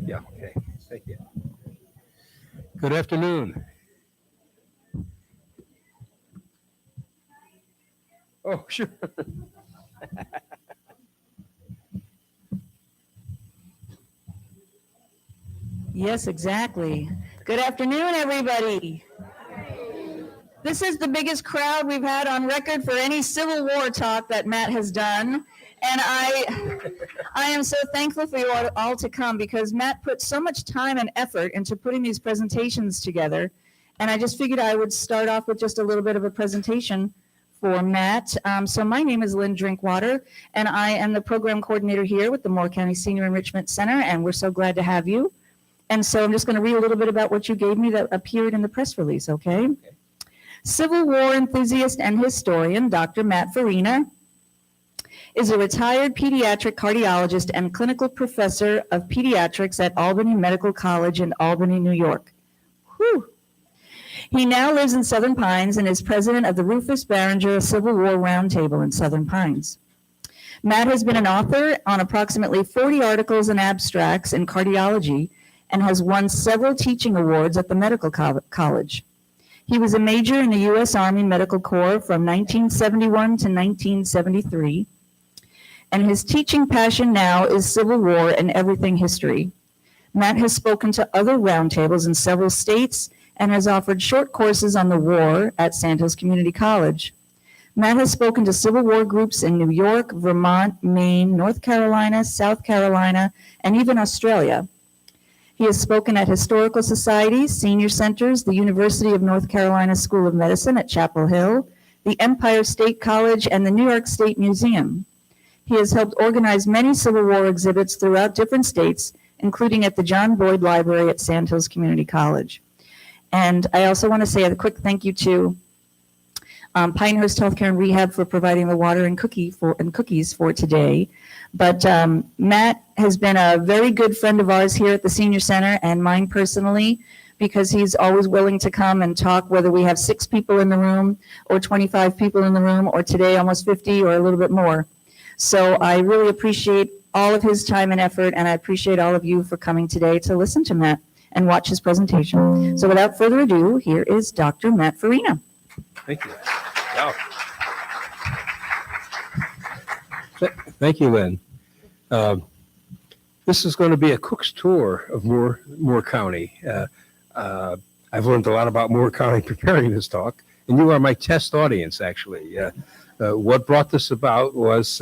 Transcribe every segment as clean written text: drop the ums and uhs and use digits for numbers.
Yeah, okay. Thank you. Good afternoon. Oh, sure. Yes, exactly. Good afternoon, everybody. This is the biggest crowd we've had on record for any Civil War talk that Matt has done. And I am so thankful for you all to come because Matt put so much time and effort into putting these presentations together. And I just figured I would start off with just a little bit of a presentation for Matt. So my name is Lynn Drinkwater, and I am the program coordinator here with the Moore County Senior Enrichment Center, and we're so glad to have you. And so I'm just going to read a little bit about what you gave me that appeared in the press release, okay? Civil War enthusiast and historian Dr. Matt Farina is a retired pediatric cardiologist and clinical professor of pediatrics at Albany Medical College in Albany, New York. Whew. He now lives in Southern Pines and is president of the Rufus Barringer Civil War Roundtable in Southern Pines. Matt has been an author on approximately 40 articles and abstracts in cardiology and has won several teaching awards at the medical college. He was a major in the U.S. Army Medical Corps from 1971 to 1973, and his teaching passion now is Civil War and everything history. Matt has spoken to other roundtables in several states and has offered short courses on the war at Santos Community College. Matt has spoken to Civil War groups in New York, Vermont, Maine, North Carolina, South Carolina, and even Australia. He has spoken at historical societies, senior centers, the University of North Carolina School of Medicine at Chapel Hill, the Empire State College, and the New York State Museum. He has helped organize many Civil War exhibits throughout different states, including at the John Boyd Library at Santos Community College. And I also want to say a quick thank you to Pinehurst Healthcare and Rehab for providing the water and cookies for today. But Matt has been a very good friend of ours here at the Senior Center and mine personally, because he's always willing to come and talk, whether we have 6 people in the room or 25 people in the room, or today almost 50 or a little bit more. So I really appreciate all of his time and effort, and I appreciate all of you for coming today to listen to Matt and watch his presentation. So without further ado, here is Dr. Matt Farina. Thank you. Wow. Thank you, Lynn. This is going to be a cook's tour of Moore County. I've learned a lot about Moore County preparing this talk, and you are my test audience, actually. What brought this about was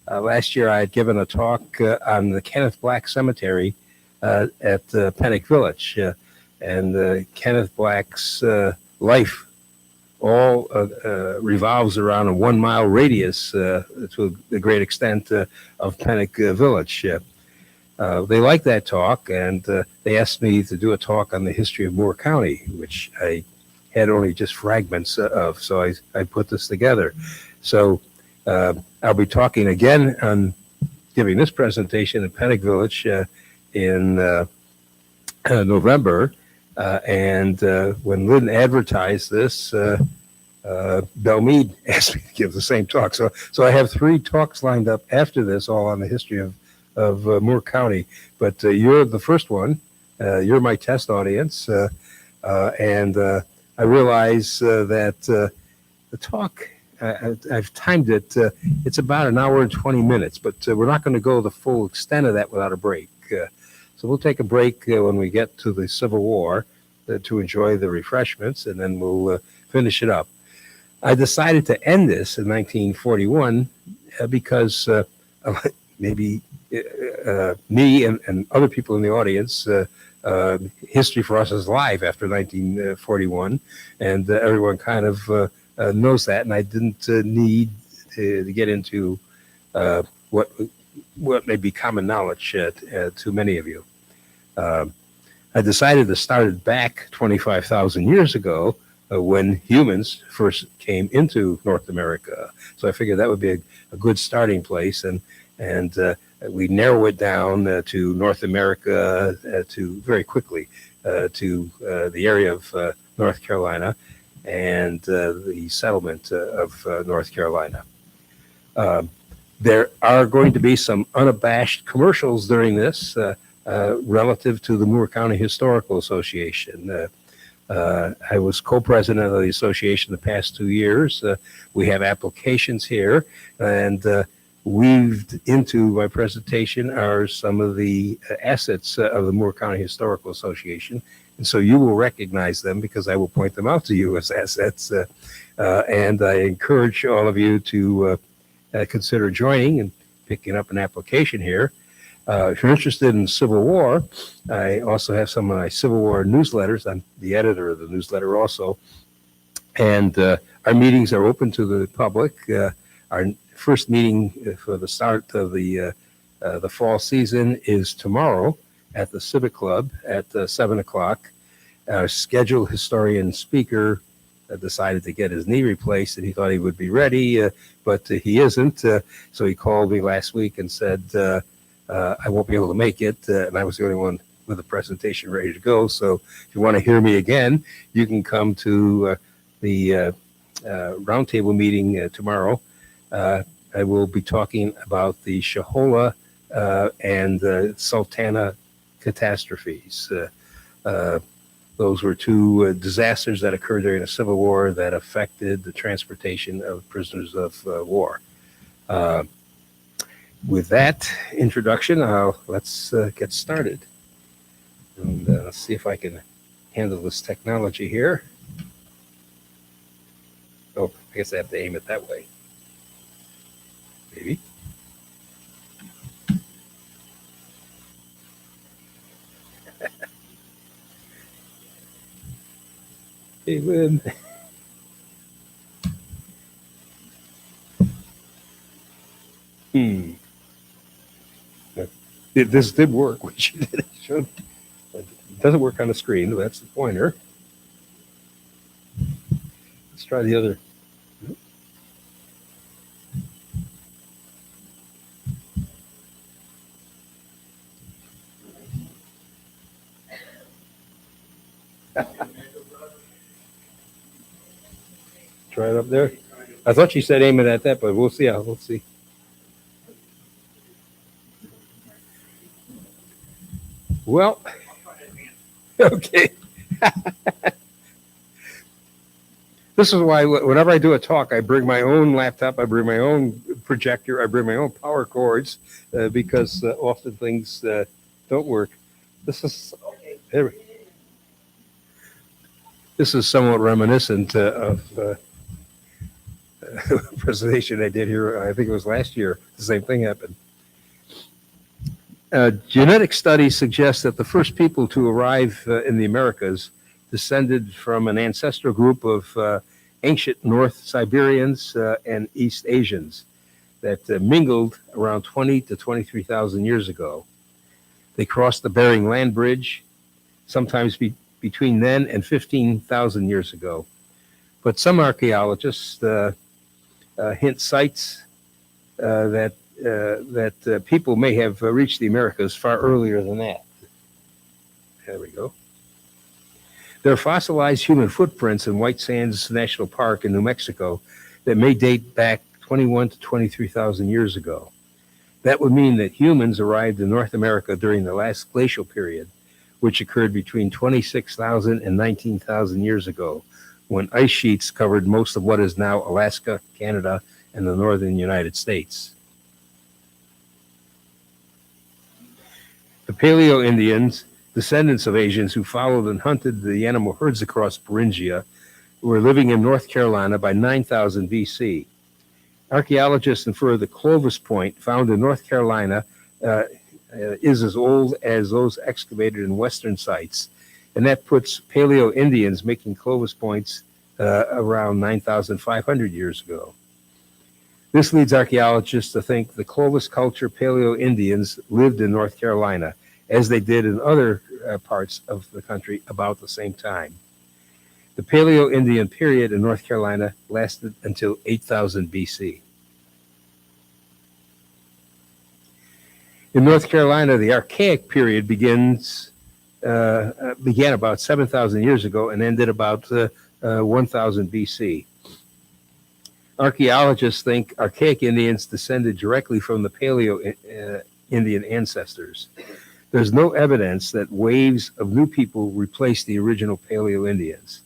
last year I had given a talk on the Kenneth Black Cemetery at Pennock Village, and Kenneth Black's life all revolves around a 1 mile radius to a great extent of Pennock Village. They liked that talk, and they asked me to do a talk on the history of Moore County, which I had only just fragments of, so I put this together. So I'll be talking again on giving this presentation at Pennock Village in November. And when Lynn advertised this, Belmead asked me to give the same talk. So I have 3 talks lined up after this, all on the history of Moore County. But you're the first one. You're my test audience. And I realize that the talk, I've timed it. It's about an hour and 20 minutes, but we're not going to go the full extent of that without a break. So we'll take a break when we get to the Civil War to enjoy the refreshments, and then we'll finish it up. I decided to end this in 1941 because maybe me and other people in the audience, history for us is live after 1941, and everyone kind of knows that, and I didn't need to get into what may be common knowledge to many of you. I decided to start it back 25,000 years ago when humans first came into North America. So I figured that would be a good starting place, and we narrow it down to North America to very quickly to the area of North Carolina and the settlement of North Carolina. There are going to be some unabashed commercials during this relative to the Moore County Historical Association. I was co-president of the association the past 2 years. We have applications here, and weaved into my presentation are some of the assets of the Moore County Historical Association. And so you will recognize them because I will point them out to you as assets. And I encourage all of you to consider joining and picking up an application here. If you're interested in Civil War, I also have some of my Civil War newsletters. I'm the editor of the newsletter also. And our meetings are open to the public. Our first meeting for the start of the fall season is tomorrow at the Civic Club at 7 o'clock. Our scheduled historian speaker decided to get his knee replaced, and he thought he would be ready, but he isn't. So he called me last week and said, I won't be able to make it. And I was the only one with a presentation ready to go. So if you want to hear me again, you can come to the roundtable meeting tomorrow. I will be talking about the Shahola and Sultana catastrophes. Those were two disasters that occurred during the Civil War that affected the transportation of prisoners of war. With that introduction, let's get started. And let's see if I can handle this technology here. Oh, I guess I have to aim it that way. Maybe. Hey, Lynn. This did work, which it should. It doesn't work on the screen. That's the pointer. Let's try the other. Try it up there. I thought she said aim it at that, but we'll see. We'll see. Well, okay. This is why whenever I do a talk, I bring my own laptop, I bring my own projector, I bring my own power cords, because often things don't work. This is this is somewhat reminiscent of a presentation I did here. I think it was last year. The same thing happened. Genetic studies suggest that the first people to arrive in the Americas descended from an ancestral group of ancient North Siberians and East Asians that mingled around 20 to 23,000 years ago. They crossed the Bering Land Bridge sometimes between then and 15,000 years ago. But some archaeologists hint sites that people may have reached the Americas far earlier than that. There we go. There are fossilized human footprints in White Sands National Park in New Mexico that may date back 21 to 23,000 years ago. That would mean that humans arrived in North America during the last glacial period, which occurred between 26,000 and 19,000 years ago, when ice sheets covered most of what is now Alaska, Canada, and the northern United States. The Paleo-Indians, descendants of Asians who followed and hunted the animal herds across Beringia, were living in North Carolina by 9000 BC. Archaeologists infer the Clovis Point found in North Carolina is as old as those excavated in Western sites, and that puts Paleo-Indians making Clovis Points around 9,500 years ago. This leads archaeologists to think the Clovis culture Paleo-Indians lived in North Carolina, as they did in other parts of the country about the same time. The Paleo-Indian period in North Carolina lasted until 8000 BC. In North Carolina, the Archaic period began about 7,000 years ago and ended about 1000 BC. Archaeologists think archaic Indians descended directly from the Paleo Indian ancestors. There's no evidence that waves of new people replaced the original Paleo Indians.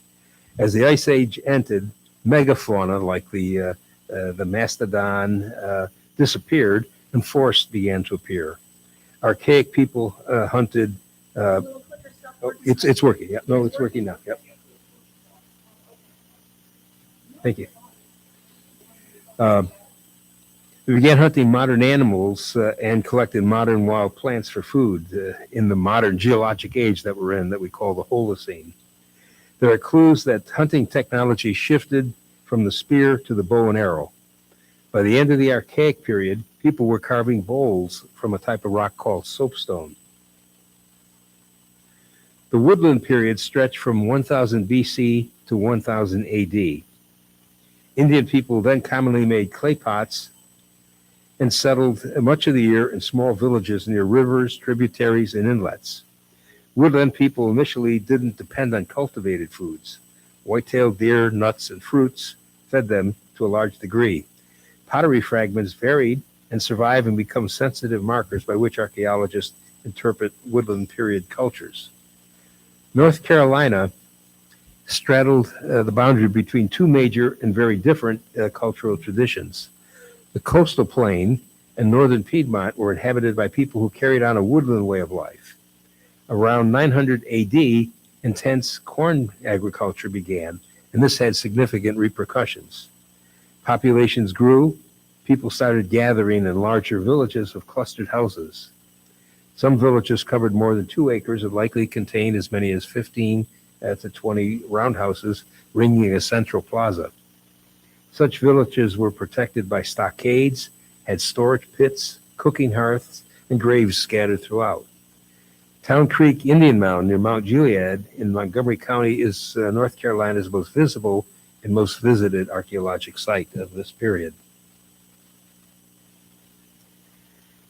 As the Ice Age ended, megafauna like the mastodon disappeared and forests began to appear. Archaic people hunted. It's working. Yeah, no, it's working now. Yep. Thank you. We began hunting modern animals and collected modern wild plants for food in the modern geologic age that we're in, that we call the Holocene. There are clues that hunting technology shifted from the spear to the bow and arrow. By the end of the Archaic period, people were carving bowls from a type of rock called soapstone. The Woodland period stretched from 1000 BC to 1000 AD. Indian people then commonly made clay pots and settled much of the year in small villages near rivers, tributaries, and inlets. Woodland people initially didn't depend on cultivated foods. White-tailed deer, nuts, and fruits fed them to a large degree. Pottery fragments varied and survive and become sensitive markers by which archaeologists interpret woodland period cultures. North Carolina straddled the boundary between two major and very different cultural traditions. The coastal plain and northern Piedmont were inhabited by people who carried on a woodland way of life. Around 900 AD, intense corn agriculture began, and this had significant repercussions. Populations grew, people started gathering in larger villages of clustered houses. Some villages covered more than 2 acres and likely contained as many as 15 to 20 roundhouses ringing a central plaza. Such villages were protected by stockades, had storage pits, cooking hearths, and graves scattered throughout. Town Creek Indian Mound near Mount Gilead in Montgomery County is North Carolina's most visible and most visited archaeologic site of this period.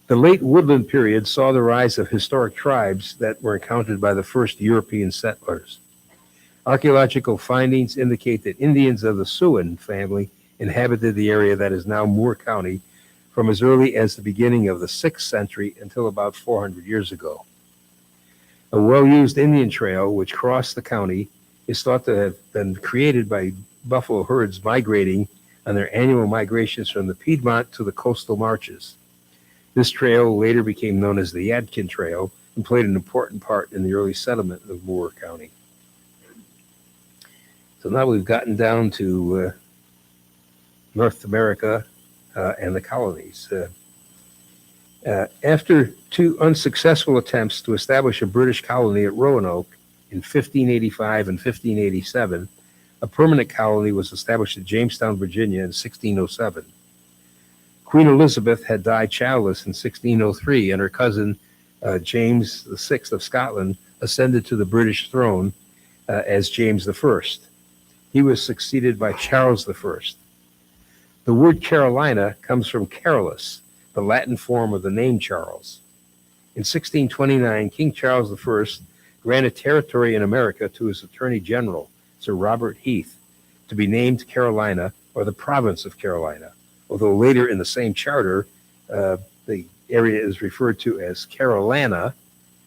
The late woodland period saw the rise of historic tribes that were encountered by the first European settlers. Archaeological findings indicate that Indians of the Siouan family inhabited the area that is now Moore County from as early as the beginning of the 6th century until about 400 years ago. A well-used Indian trail which crossed the county is thought to have been created by buffalo herds migrating on their annual migrations from the Piedmont to the coastal marches. This trail later became known as the Yadkin Trail and played an important part in the early settlement of Moore County. So now we've gotten down to North America and the colonies. After 2 unsuccessful attempts to establish a British colony at Roanoke in 1585 and 1587, a permanent colony was established at Jamestown, Virginia in 1607. Queen Elizabeth had died childless in 1603, and her cousin James VI of Scotland ascended to the British throne as James I. He was succeeded by Charles I. The word Carolina comes from Carolus, the Latin form of the name Charles. In 1629, King Charles I granted territory in America to his Attorney General, Sir Robert Heath, to be named Carolina or the province of Carolina, although later in the same charter, the area is referred to as Carolina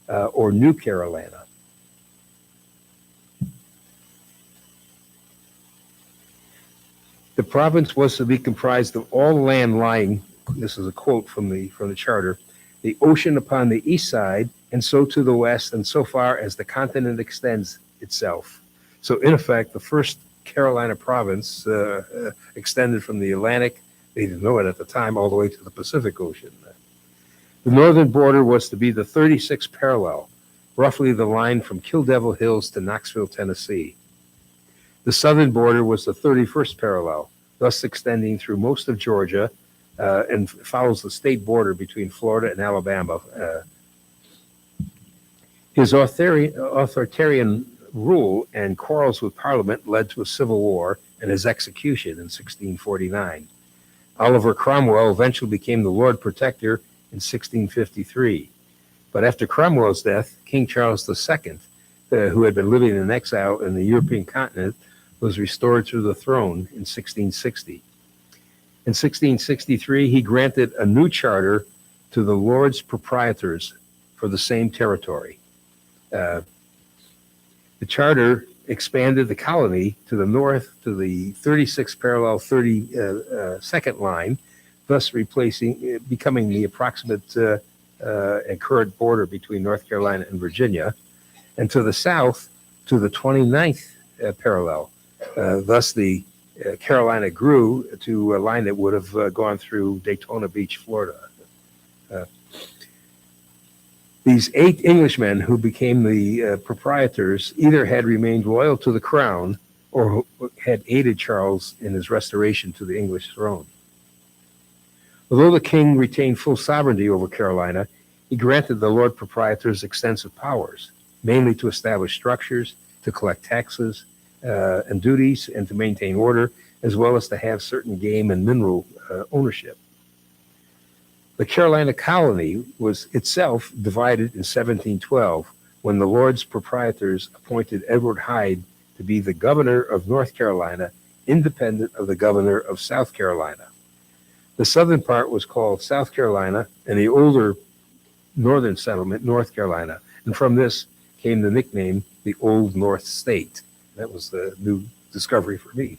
or New Carolina. The province was to be comprised of all land lying, this is a quote from the charter, the ocean upon the east side, and so to the west, and so far as the continent extends itself. So in effect, the first Carolina province extended from the Atlantic, they didn't know it at the time, all the way to the Pacific Ocean. The northern border was to be the 36th parallel, roughly the line from Kill Devil Hills to Knoxville, Tennessee. The southern border was the 31st parallel, thus extending through most of Georgia and follows the state border between Florida and Alabama. His authoritarian rule and quarrels with Parliament led to a civil war and his execution in 1649. Oliver Cromwell eventually became the Lord Protector in 1653. But after Cromwell's death, King Charles II, who had been living in exile in the European continent, was restored to the throne in 1660. In 1663, he granted a new charter to the Lords Proprietors for the same territory. The charter expanded the colony to the north to the 36th parallel 32nd line, thus becoming the approximate and current border between North Carolina and Virginia, and to the south to the 29th parallel. Thus, the Carolina grew to a line that would have gone through Daytona Beach, Florida. These 8 Englishmen who became the proprietors either had remained loyal to the crown or had aided Charles in his restoration to the English throne. Although the king retained full sovereignty over Carolina, he granted the Lord Proprietors extensive powers, mainly to establish structures, to collect taxes and duties, and to maintain order, as well as to have certain game and mineral ownership. The Carolina colony was itself divided in 1712 when the Lords Proprietors appointed Edward Hyde to be the governor of North Carolina, independent of the governor of South Carolina. The southern part was called South Carolina, and the older northern settlement, North Carolina. And from this came the nickname, the Old North State. That was the new discovery for me.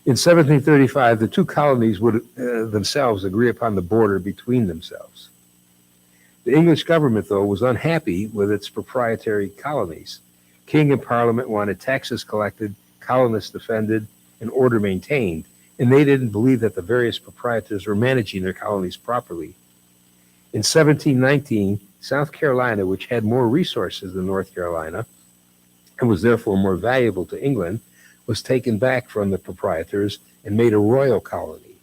In 1735, the two colonies would themselves agree upon the border between themselves. The English government, though, was unhappy with its proprietary colonies. King and Parliament wanted taxes collected, colonists defended, and order maintained, and they didn't believe that the various proprietors were managing their colonies properly. In 1719, South Carolina, which had more resources than North Carolina, and was therefore more valuable to England, was taken back from the proprietors and made a royal colony.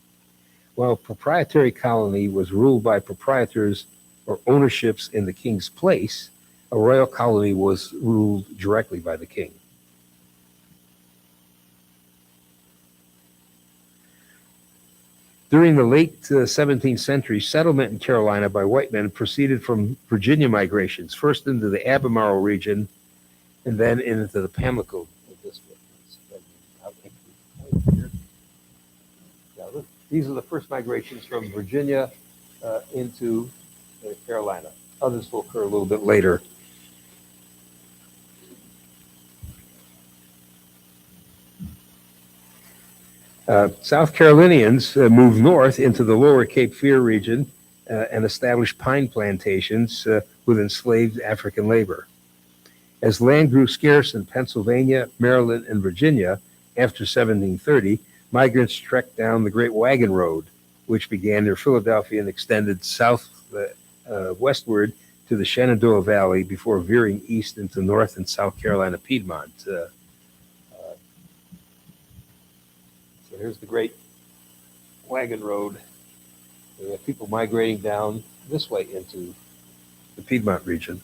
While a proprietary colony was ruled by proprietors or ownerships in the king's place, a royal colony was ruled directly by the king. During the late 17th century, settlement in Carolina by white men proceeded from Virginia migrations, first into the Albemarle region and then into the Pamlico district. These are the first migrations from Virginia into Carolina. Others will occur a little bit later. South Carolinians moved north into the lower Cape Fear region and established pine plantations with enslaved African labor. As land grew scarce in Pennsylvania, Maryland, and Virginia after 1730, migrants trekked down the Great Wagon Road, which began near Philadelphia and extended south westward to the Shenandoah Valley before veering east into North and South Carolina Piedmont. So here's the Great Wagon Road. We have people migrating down this way into the Piedmont region.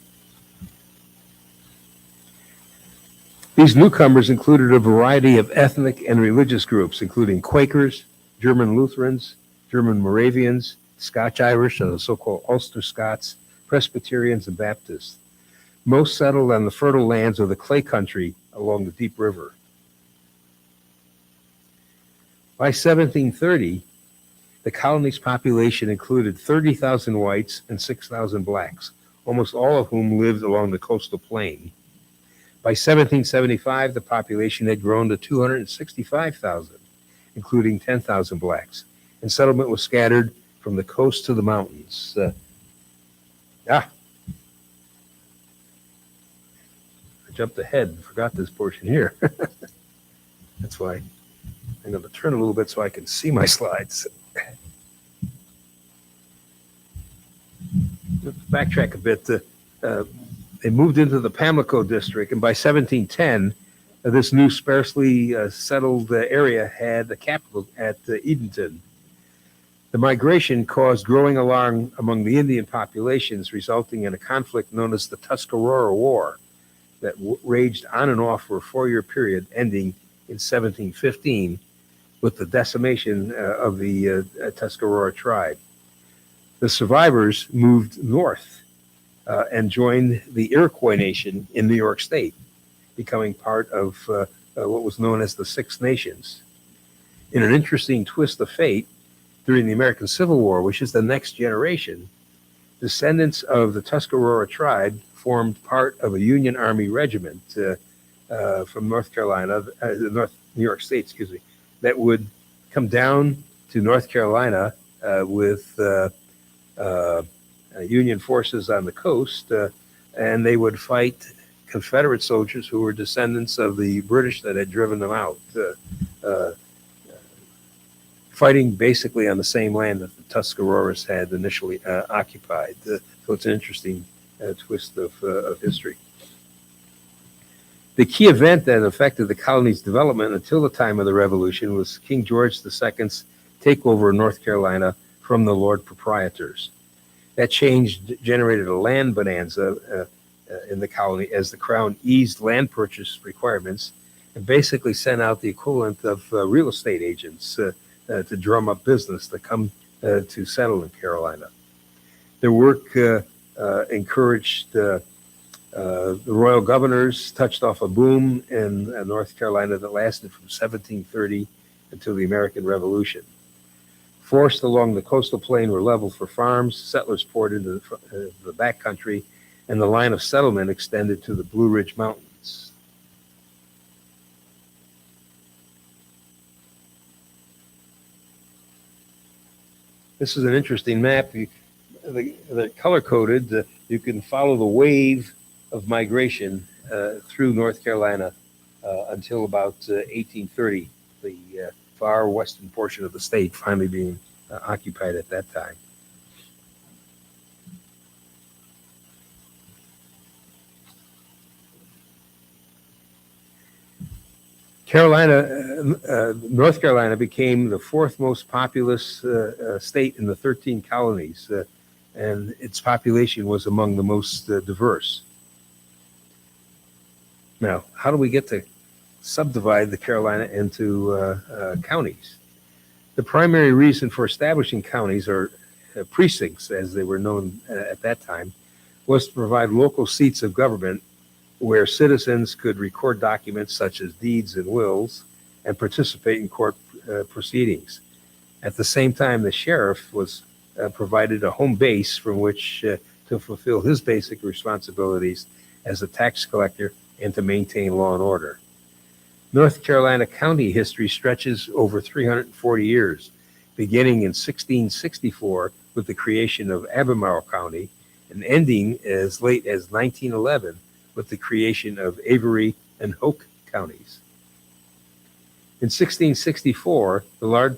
These newcomers included a variety of ethnic and religious groups, including Quakers, German Lutherans, German Moravians, Scotch-Irish, the so-called Ulster Scots, Presbyterians, and Baptists. Most settled on the fertile lands of the clay country along the Deep River. By 1730, the colony's population included 30,000 whites and 6,000 blacks, almost all of whom lived along the coastal plain. By 1775, the population had grown to 265,000, including 10,000 blacks, and settlement was scattered from the coast to the mountains. I jumped ahead and forgot this portion here. That's why I'm going to turn a little bit so I can see my slides. Let's backtrack a bit. They moved into the Pamlico district, and by 1710, this new sparsely settled area had a capital at Edenton. The migration caused growing alarm among the Indian populations, resulting in a conflict known as the Tuscarora War that raged on and off for a 4-year period, ending in 1715 with the decimation of the Tuscarora tribe. The survivors moved north and joined the Iroquois Nation in New York State, becoming part of what was known as the Six Nations. In an interesting twist of fate, during the American Civil War, which is the next generation, descendants of the Tuscarora tribe formed part of a Union Army regiment from North Carolina, New York State, excuse me, that would come down to North Carolina with Union forces on the coast, and they would fight Confederate soldiers who were descendants of the British that had driven them out, fighting basically on the same land that the Tuscaroras had initially occupied. So it's an interesting twist of history. The key event that affected the colony's development until the time of the Revolution was King George II's takeover of North Carolina from the Lord Proprietors. That change generated a land bonanza in the colony as the Crown eased land purchase requirements and basically sent out the equivalent of real estate agents to drum up business to come to settle in Carolina. Their work encouraged the royal governors, touched off a boom in North Carolina that lasted from 1730 until the American Revolution. Forests along the coastal plain were leveled for farms, settlers poured into the backcountry, and the line of settlement extended to the Blue Ridge Mountains. This is an interesting map. They're color-coded. You can follow the wave of migration through North Carolina until about 1830, the far western portion of the state finally being occupied at that time. North Carolina became the fourth most populous state in the 13 colonies, and its population was among the most diverse. Now, how do we get to subdivide the Carolina into counties? The primary reason for establishing counties, or precincts as they were known at that time, was to provide local seats of government where citizens could record documents such as deeds and wills and participate in court proceedings. At the same time, the sheriff was provided a home base from which to fulfill his basic responsibilities as a tax collector and to maintain law and order. North Carolina county history stretches over 340 years, beginning in 1664 with the creation of Albemarle County and ending as late as 1911 with the creation of Avery and Hoke counties. In 1664, the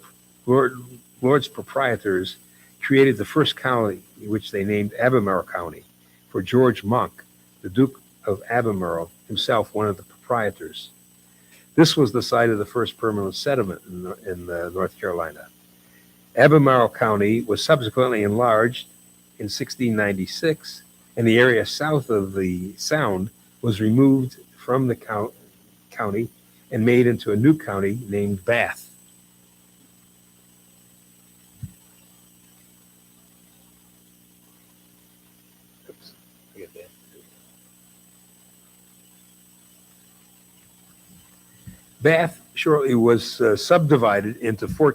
Lords Proprietors created the first county, which they named Albemarle County, for George Monk, the Duke of Albemarle, himself one of the proprietors. This was the site of the first permanent settlement in North Carolina. Albemarle County was subsequently enlarged in 1696, and the area south of the Sound was removed from the county and made into a new county named Bath. Oops, forget that. Bath shortly was subdivided into 4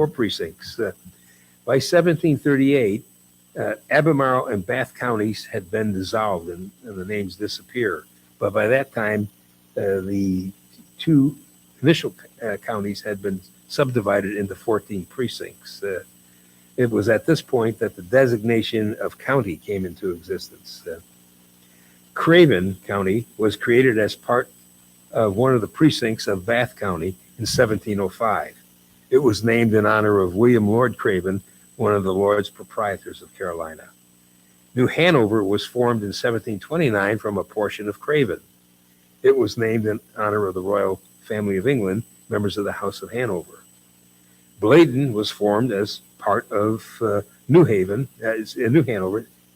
precincts. By 1738, Albemarle and Bath counties had been dissolved and the names disappear. But by that time, the two initial counties had been subdivided into 14 precincts. It was at this point that the designation of county came into existence. Craven County was created as part of one of the precincts of Bath County in 1705. It was named in honor of William Lord Craven, one of the Lords Proprietors of Carolina. New Hanover was formed in 1729 from a portion of Craven. It was named in honor of the royal family of England, members of the House of Hanover. Bladen was formed as part of New Hanover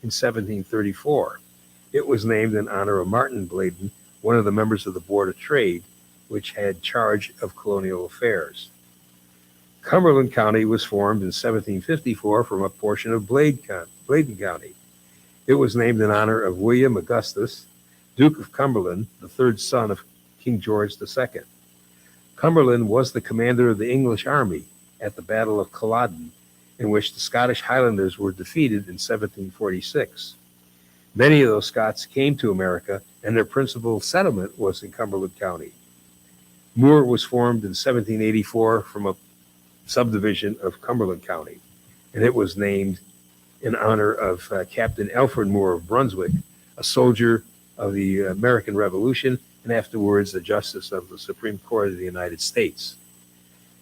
in 1734. It was named in honor of Martin Bladen, one of the members of the Board of Trade, which had charge of colonial affairs. Cumberland County was formed in 1754 from a portion of Bladen County. It was named in honor of William Augustus, Duke of Cumberland, the third son of King George II. Cumberland was the commander of the English army at the Battle of Culloden, in which the Scottish Highlanders were defeated in 1746. Many of those Scots came to America, and their principal settlement was in Cumberland County. Moore was formed in 1784 from a subdivision of Cumberland County, and it was named in honor of Captain Alfred Moore of Brunswick, a soldier of the American Revolution and afterwards a justice of the Supreme Court of the United States.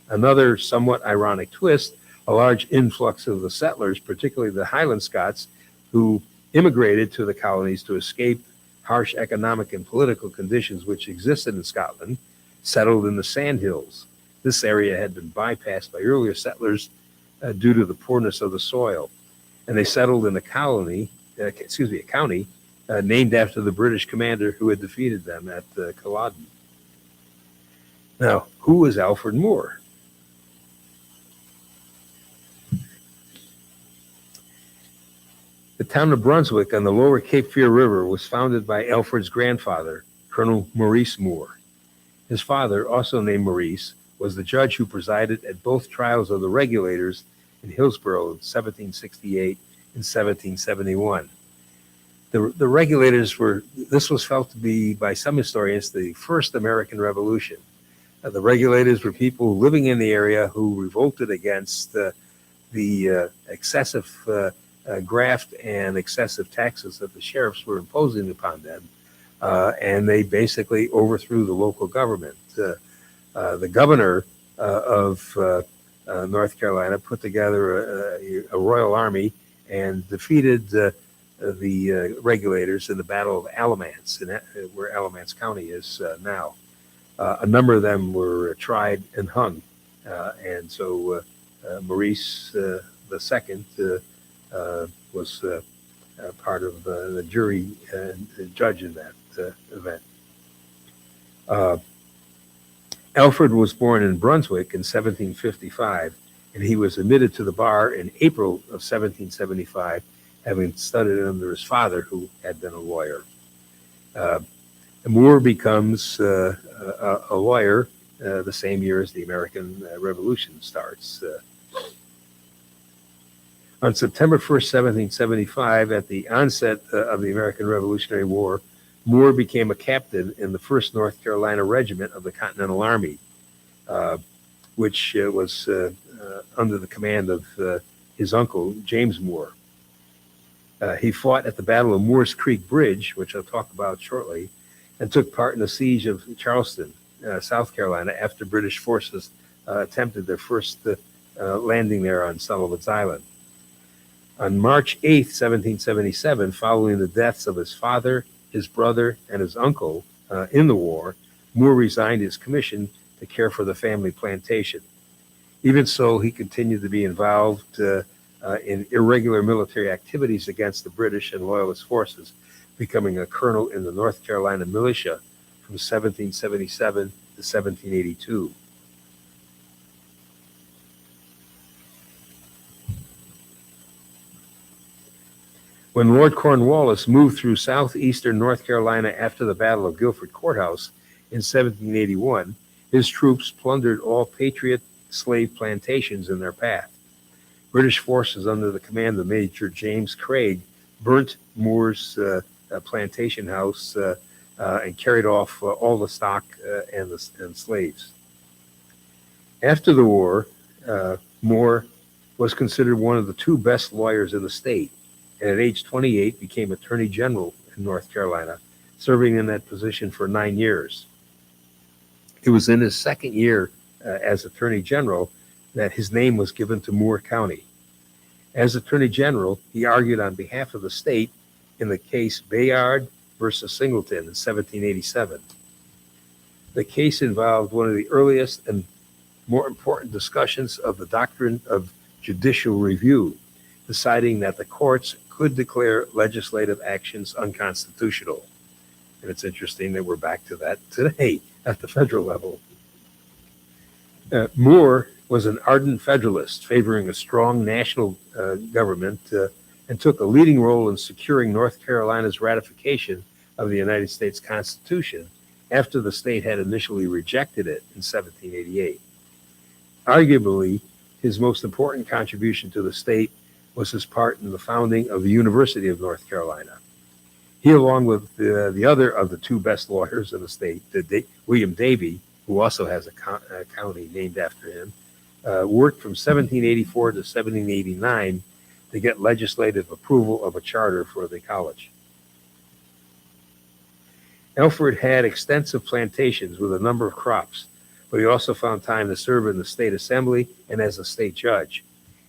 Another somewhat ironic twist, a large influx of the settlers, particularly the Highland Scots, who immigrated to the colonies to escape harsh economic and political conditions which existed in Scotland, settled in the Sandhills. This area had been bypassed by earlier settlers due to the poorness of the soil, and they settled in a county named after the British commander who had defeated them at Culloden. Now, who was Alfred Moore? The town of Brunswick on the lower Cape Fear River was founded by Alfred's grandfather, Colonel Maurice Moore. His father, also named Maurice, was the judge who presided at both trials of the regulators in Hillsborough in 1768 and 1771. The regulators this was felt to be, by some historians, the first American Revolution. The regulators were people living in the area who revolted against the excessive graft and excessive taxes that the sheriffs were imposing upon them, and they basically overthrew the local government. The governor of North Carolina put together a royal army and defeated the regulators in the Battle of Alamance, where Alamance County is now. A number of them were tried and hung, and so Maurice II was part of the jury and judge in that event. Alfred was born in Brunswick in 1755, and he was admitted to the bar in April of 1775, having studied under his father, who had been a lawyer. Moore becomes a lawyer the same year as the American Revolution starts. On September 1st, 1775, at the onset of the American Revolutionary War, Moore became a captain in the 1st North Carolina Regiment of the Continental Army, which was under the command of his uncle, James Moore. He fought at the Battle of Moores Creek Bridge, which I'll talk about shortly, and took part in the siege of Charleston, South Carolina, after British forces attempted their first landing there on Sullivan's Island. On March 8th, 1777, following the deaths of his father, his brother, and his uncle in the war, Moore resigned his commission to care for the family plantation. Even so, he continued to be involved in irregular military activities against the British and Loyalist forces, becoming a colonel in the North Carolina militia from 1777 to 1782. When Lord Cornwallis moved through southeastern North Carolina after the Battle of Guilford Courthouse in 1781, his troops plundered all Patriot slave plantations in their path. British forces under the command of Major James Craig burnt Moore's plantation house and carried off all the stock and slaves. After the war, Moore was considered one of the two best lawyers in the state, and at age 28 became Attorney General in North Carolina, serving in that position for 9 years. It was in his second year as Attorney General that his name was given to Moore County. As Attorney General, he argued on behalf of the state in the case Bayard versus Singleton in 1787. The case involved one of the earliest and more important discussions of the doctrine of judicial review, deciding that the courts could declare legislative actions unconstitutional. And it's interesting that we're back to that today at the federal level. Moore was an ardent Federalist, favoring a strong national government, and took a leading role in securing North Carolina's ratification of the United States Constitution after the state had initially rejected it in 1788. Arguably, his most important contribution to the state was his part in the founding of the University of North Carolina. He, along with the other of the two best lawyers in the state, William Davie, who also has a county named after him, worked from 1784 to 1789 to get legislative approval of a charter for the college. Alfred had extensive plantations with a number of crops, but he also found time to serve in the state assembly and as a state judge.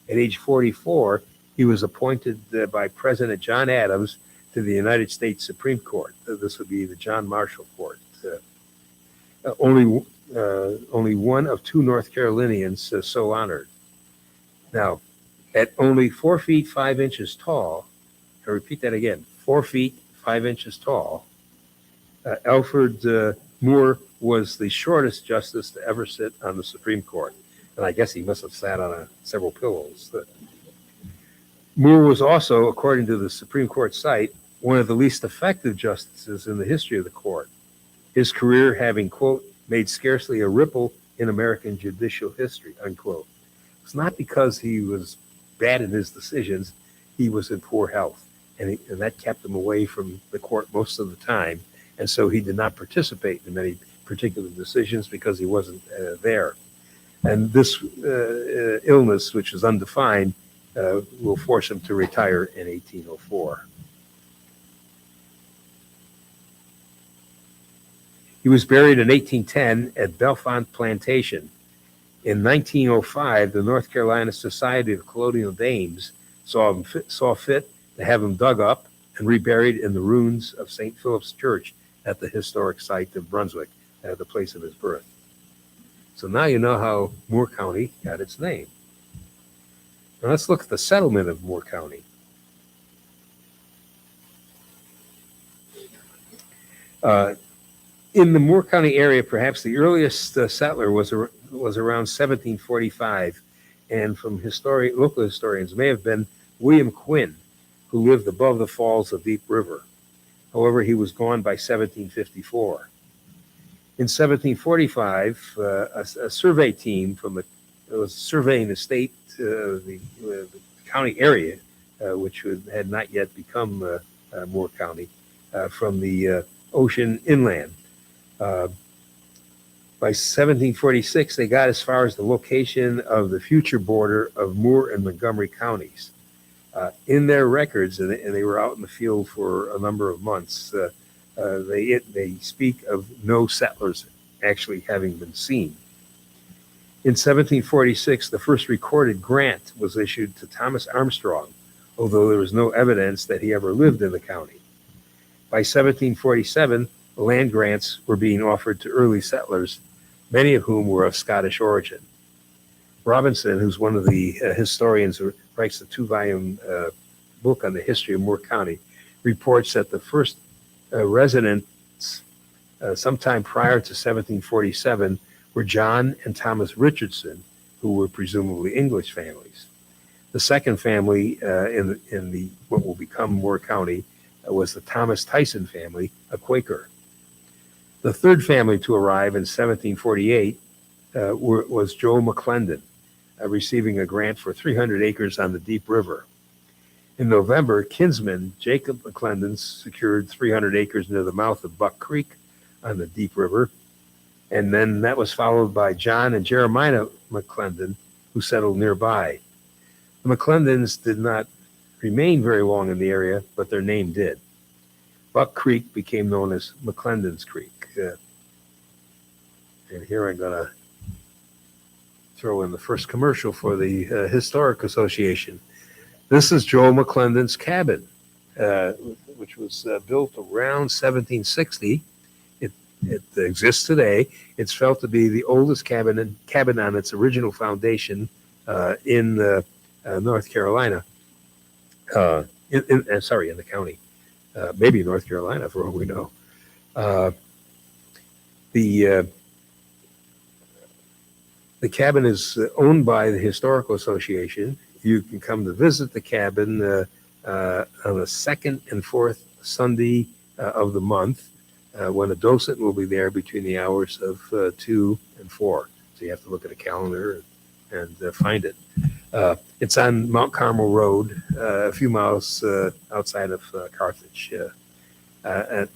At age 44, he was appointed by President John Adams to the United States Supreme Court. This would be the John Marshall Court. Only one of two North Carolinians so honored. Now, at only 4 feet 5 inches tall, I repeat that again, 4 feet 5 inches tall, Alfred Moore was the shortest justice to ever sit on the Supreme Court. And I guess he must have sat on several pillows. Moore was also, according to the Supreme Court site, one of the least effective justices in the history of the court. His career having, quote, made scarcely a ripple in American judicial history, unquote. It's not because he was bad in his decisions, he was in poor health. And that kept him away from the court most of the time. And so he did not participate in many particular decisions because he wasn't there. And this illness, which is undefined, will force him to retire in 1804. He was buried in 1810 at Bellefonte Plantation. In 1905, the North Carolina Society of Colonial Dames saw fit to have him dug up and reburied in the ruins of St. Philip's Church at the historic site of Brunswick, the place of his birth. So now you know how Moore County got its name. Now let's look at the settlement of Moore County. In the Moore County area, perhaps the earliest settler was around 1745, and from local historians may have been William Quinn, who lived above the falls of Deep River. However, he was gone by 1754. In 1745, a survey team was surveying the state, the county area, which had not yet become Moore County, from the ocean inland. By 1746, they got as far as the location of the future border of Moore and Montgomery counties. In their records, and they were out in the field for a number of months, they speak of no settlers actually having been seen. In 1746, the first recorded grant was issued to Thomas Armstrong, although there was no evidence that he ever lived in the county. By 1747, land grants were being offered to early settlers, many of whom were of Scottish origin. Robinson, who's one of the historians who writes the 2-volume book on the history of Moore County, reports that the first residents sometime prior to 1747 were John and Thomas Richardson, who were presumably English families. The second family in the what will become Moore County was the Thomas Tyson family, a Quaker. The third family to arrive in 1748 was Joe McClendon, receiving a grant for 300 acres on the Deep River. In November, kinsman Jacob McClendon secured 300 acres near the mouth of Buck Creek on the Deep River, and then that was followed by John and Jeremiah McClendon, who settled nearby. The McClendons did not remain very long in the area, but their name did. Buck Creek became known as McClendon's Creek. And here I'm going to throw in the first commercial for the Historic Association. This is Joe McClendon's cabin, which was built around 1760. It exists today. It's felt to be the oldest cabin on its original foundation in North Carolina. In the county. Maybe North Carolina, for all we know. The cabin is owned by the Historical Association. You can come to visit the cabin on the second and fourth Sunday of the month. when a docent will be there between the hours of 2 and 4. So you have to look at a calendar and find it. It's on Mount Carmel Road, a few miles outside of Carthage. And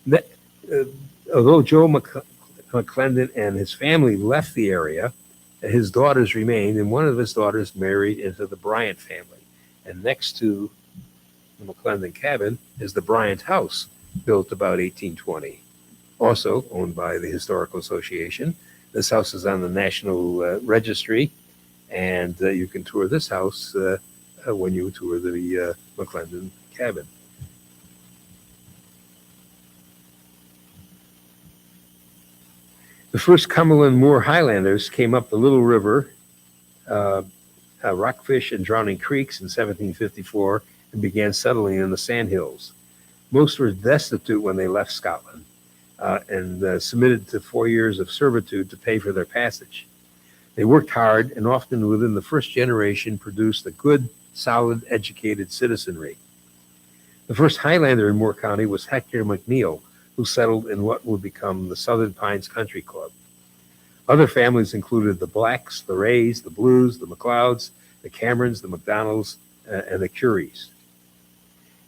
that, although Joe McClendon and his family left the area, his daughters remained, and one of his daughters married into the Bryant family. And next to the McClendon cabin is the Bryant House, built about 1820, also owned by the Historical Association. This house is on the National Registry, and you can tour this house when you tour the McClendon cabin. The first Cumberland Moor Highlanders came up the Little River, Rockfish and Drowning Creeks in 1754 and began settling in the Sandhills. Most were destitute when they left Scotland and submitted to 4 years of servitude to pay for their passage. They worked hard and often within the first generation produced a good, solid, educated citizenry. The first Highlander in Moore County was Hector McNeil, who settled in what would become the Southern Pines Country Club. Other families included the Blacks, the Rays, the Blues, the McLeods, the Camerons, the McDonalds, and the Curies.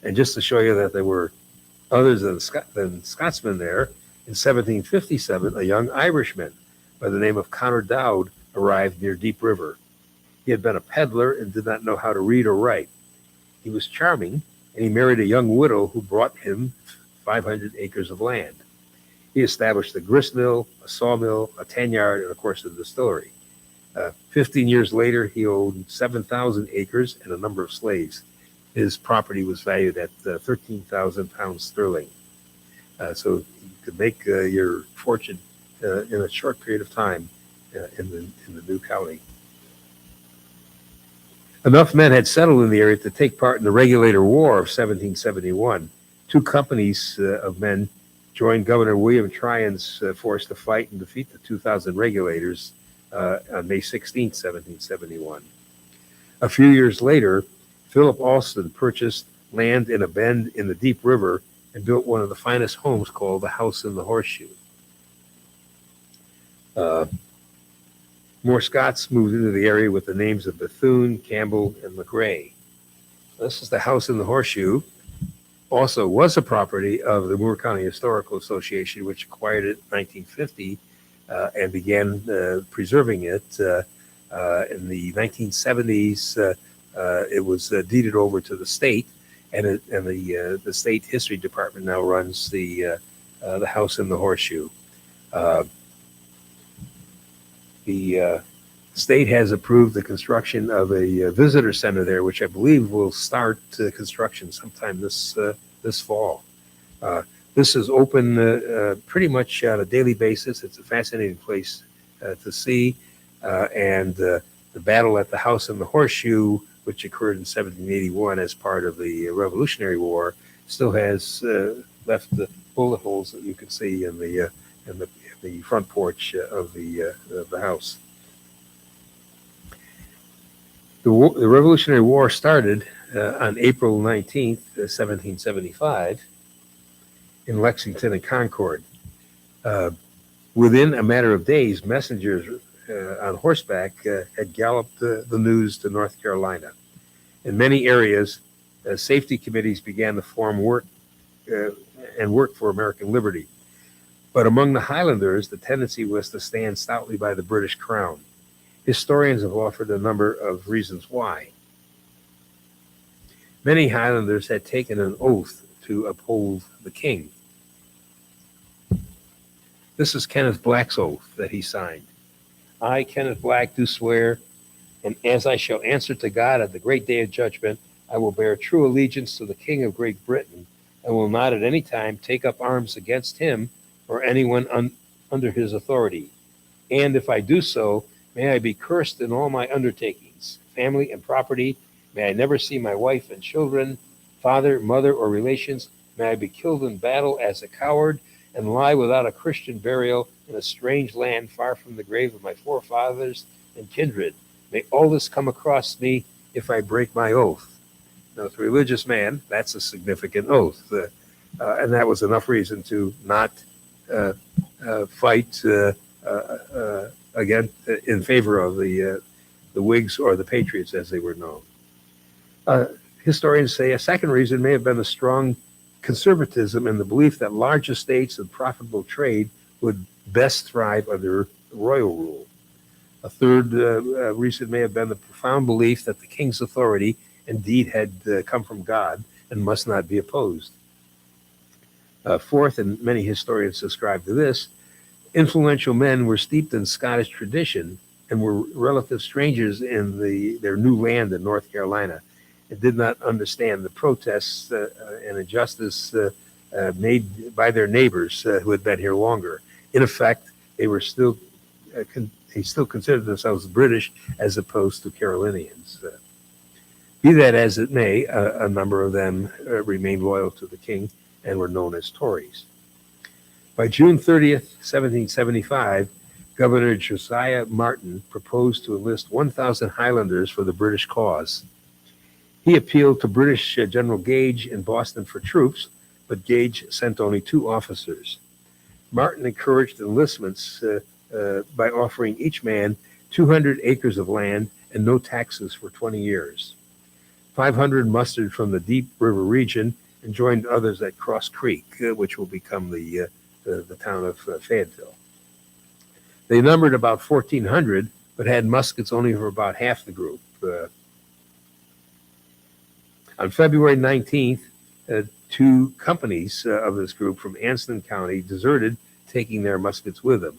And just to show you that there were others than Scotsmen there, in 1757, a young Irishman by the name of Connor Dowd arrived near Deep River. He had been a peddler and did not know how to read or write. He was charming, and he married a young widow who brought him 500 acres of land. He established a grist mill, a sawmill, a tan yard, and of course a distillery. 15 years later, he owned 7,000 acres and a number of slaves. His property was valued at 13,000 pounds sterling. So you could make your fortune in a short period of time in the new county. Enough men had settled in the area to take part in the Regulator War of 1771. 2 companies of men joined Governor William Tryon's force to fight and defeat the 2,000 regulators on May 16, 1771. A few years later, Philip Alston purchased land in a bend in the Deep River and built one of the finest homes called the House in the Horseshoe. More Scots moved into the area with the names of Bethune, Campbell, and McRae. This is the House in the Horseshoe. Also was a property of the Moore County Historical Association, which acquired it in 1950 and began preserving it. In the 1970s, it was deeded over to the state, and the state history department now runs the House in the Horseshoe. The state has approved the construction of a visitor center there, which I believe will start construction sometime this fall. This is open pretty much on a daily basis. It's a fascinating place to see. And the battle at the House in the Horseshoe, which occurred in 1781 as part of the Revolutionary War, still has left the bullet holes that you can see in the front porch of the house. The Revolutionary War started on April 19th, 1775, in Lexington and Concord. Within a matter of days, messengers on horseback had galloped the news to North Carolina. In many areas, safety committees began to form work for American liberty. But among the Highlanders, the tendency was to stand stoutly by the British Crown. Historians have offered a number of reasons why. Many Highlanders had taken an oath to uphold the king. This is Kenneth Black's oath that he signed. I, Kenneth Black, do swear, and as I shall answer to God at the great day of judgment, I will bear true allegiance to the King of Great Britain, and will not at any time take up arms against him or anyone under his authority. And if I do so, may I be cursed in all my undertakings, family and property. May I never see my wife and children, father, mother, or relations. May I be killed in battle as a coward and lie without a Christian burial in a strange land far from the grave of my forefathers and kindred. May all this come across me if I break my oath. Now, to a religious man, that's a significant oath. and that was enough reason to not fight again in favor of the Whigs or the Patriots as they were known. Historians say a second reason may have been the strong conservatism and the belief that large estates and profitable trade would best thrive under royal rule. A third reason may have been the profound belief that the king's authority indeed had come from God and must not be opposed. Fourth, and many historians subscribe to this, influential men were steeped in Scottish tradition and were relative strangers in their new land in North Carolina and did not understand the protests and injustice made by their neighbors who had been here longer. In effect, they were still considered themselves British as opposed to Carolinians. Be that as it may, a number of them remained loyal to the king and were known as Tories. By June 30th, 1775, Governor Josiah Martin proposed to enlist 1,000 Highlanders for the British cause. He appealed to British General Gage in Boston for troops, but Gage sent only 2 officers. Martin encouraged enlistments by offering each man 200 acres of land and no taxes for 20 years. 500 mustered from the Deep River region and joined others at Cross Creek, which will become the town of Fayetteville. They numbered about 1,400, but had muskets only for about half the group. On February 19th, 2 companies of this group from Anston County deserted, taking their muskets with them.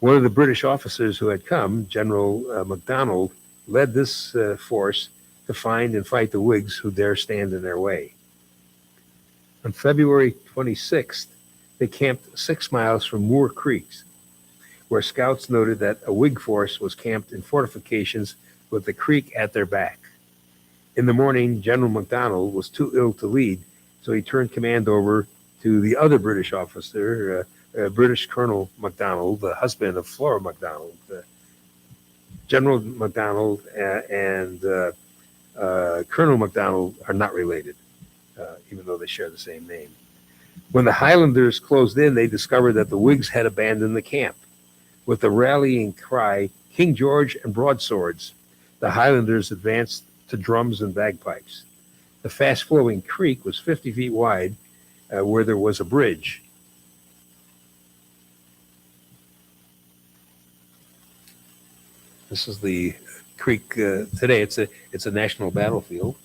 One of the British officers who had come, General MacDonald, led this force to find and fight the Whigs who dare stand in their way. On February 26th, they camped 6 miles from Moore Creeks, where scouts noted that a Whig force was camped in fortifications with the creek at their back. In the morning, General MacDonald was too ill to lead, so he turned command over to the other British officer, British Colonel MacDonald, the husband of Flora MacDonald. General MacDonald and Colonel MacDonald are not related, even though they share the same name. When the Highlanders closed in, they discovered that the Whigs had abandoned the camp. With the rallying cry, King George and broadswords, the Highlanders advanced to drums and bagpipes. The fast-flowing creek was 50 feet wide, where there was a bridge. This is the creek today. It's a national battlefield.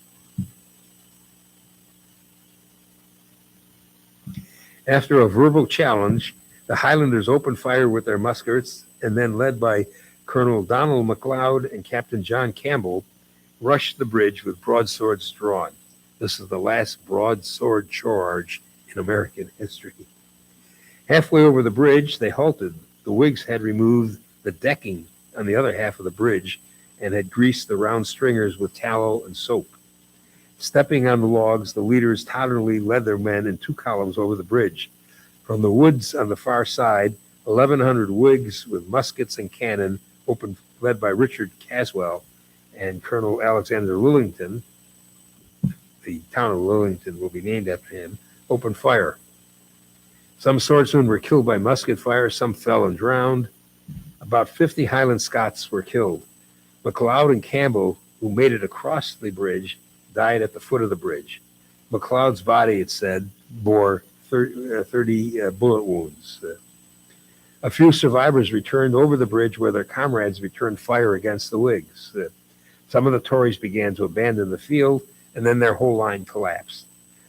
After a verbal challenge, the Highlanders opened fire with their muskets and then, led by Colonel Donald MacLeod and Captain John Campbell, rushed the bridge with broadswords drawn. This is the last broadsword charge in American history. Halfway over the bridge, they halted. The Whigs had removed the decking on the other half of the bridge and had greased the round stringers with tallow and soap. Stepping on the logs, the leaders tolerantly led their men in 2 columns over the bridge. From the woods on the far side, 1,100 Whigs with muskets and cannon, led by Richard Caswell and Colonel Alexander Lillington, the town of Lillington will be named after him, opened fire. Some swordsmen were killed by musket fire, some fell and drowned. About 50 Highland Scots were killed. MacLeod and Campbell, who made it across the bridge, died at the foot of the bridge. MacLeod's body, it said, bore 30 bullet wounds. A few survivors returned over the bridge where their comrades returned fire against the Whigs. Some of the Tories began to abandon the field, and then their whole line collapsed.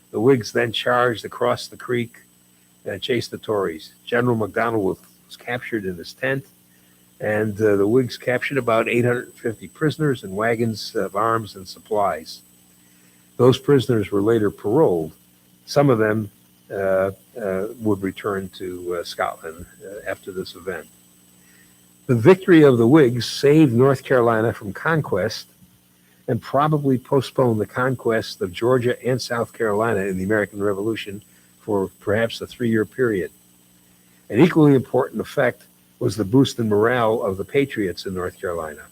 The Whigs then charged across the creek and chased the Tories. General MacDonald was captured in his tent, and the Whigs captured about 850 prisoners and wagons of arms and supplies. Those prisoners were later paroled. Some of them would return to Scotland after this event. The victory of the Whigs saved North Carolina from conquest and probably postponed the conquest of Georgia and South Carolina in the American Revolution for perhaps a 3-year period. An equally important effect was the boost in morale of the Patriots in North Carolina.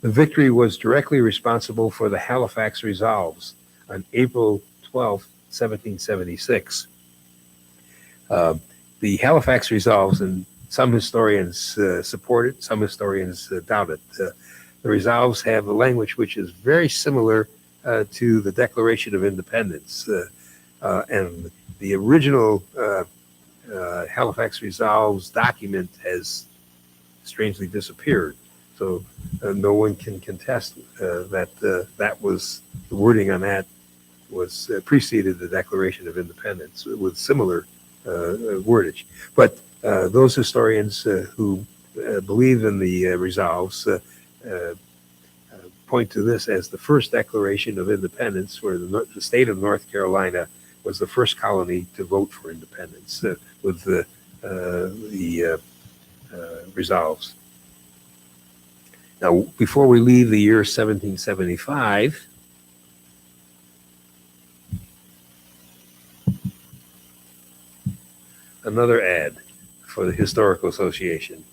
The victory was directly responsible for the Halifax Resolves on April 12, 1776. The Halifax Resolves, and some historians support it, some historians doubt it. The Resolves have a language which is very similar to the Declaration of Independence. And the original Halifax Resolves document has strangely disappeared. So no one can contest that that was the wording on that was preceded the Declaration of Independence with similar wordage. But those historians who believe in the Resolves point to this as the first Declaration of Independence, where the state of North Carolina was the first colony to vote for independence with the Resolves. Now, before we leave the year 1775, another ad for the Historical Association.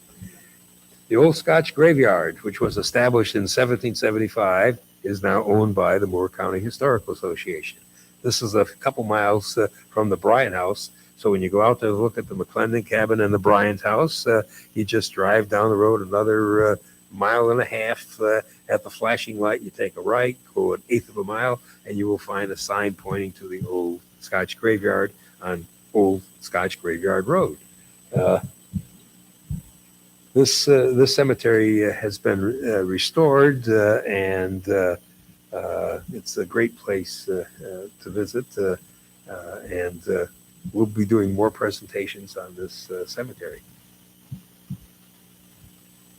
The Old Scotch Graveyard, which was established in 1775, is now owned by the Moore County Historical Association. This is a couple miles from the Bryan House. So when you go out to look at the McClendon cabin and the Bryan's house, you just drive down the road another mile and a half at the flashing light. You take a right, go an eighth of a mile, and you will find a sign pointing to the Old Scotch Graveyard on Old Scotch Graveyard Road. This cemetery has been restored, and it's a great place to visit. And we'll be doing more presentations on this cemetery.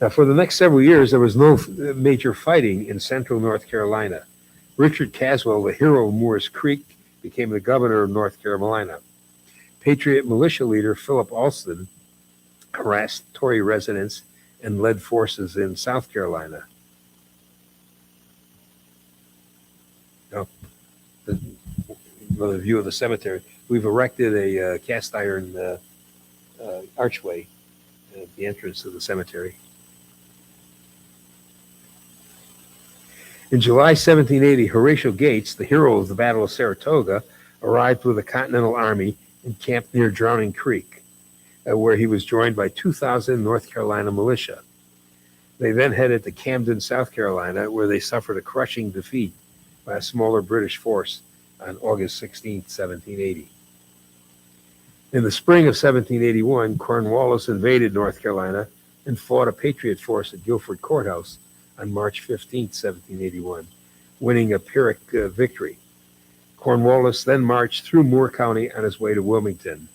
Now, for the next several years, there was no major fighting in central North Carolina. Richard Caswell, the hero of Moore's Creek, became the governor of North Carolina. Patriot militia leader Philip Alston harassed Tory residents and led forces in South Carolina. Now, another view of the cemetery. We've erected a cast iron archway at the entrance of the cemetery. In July 1780, Horatio Gates, the hero of the Battle of Saratoga, arrived with the Continental Army and camped near Drowning Creek, where he was joined by 2,000 North Carolina militia. They then headed to Camden, South Carolina, where they suffered a crushing defeat by a smaller British force on August 16, 1780. In the spring of 1781, Cornwallis invaded North Carolina and fought a Patriot force at Guilford Courthouse on March 15, 1781, winning a Pyrrhic victory. Cornwallis then marched through Moore County on his way to Wilmington.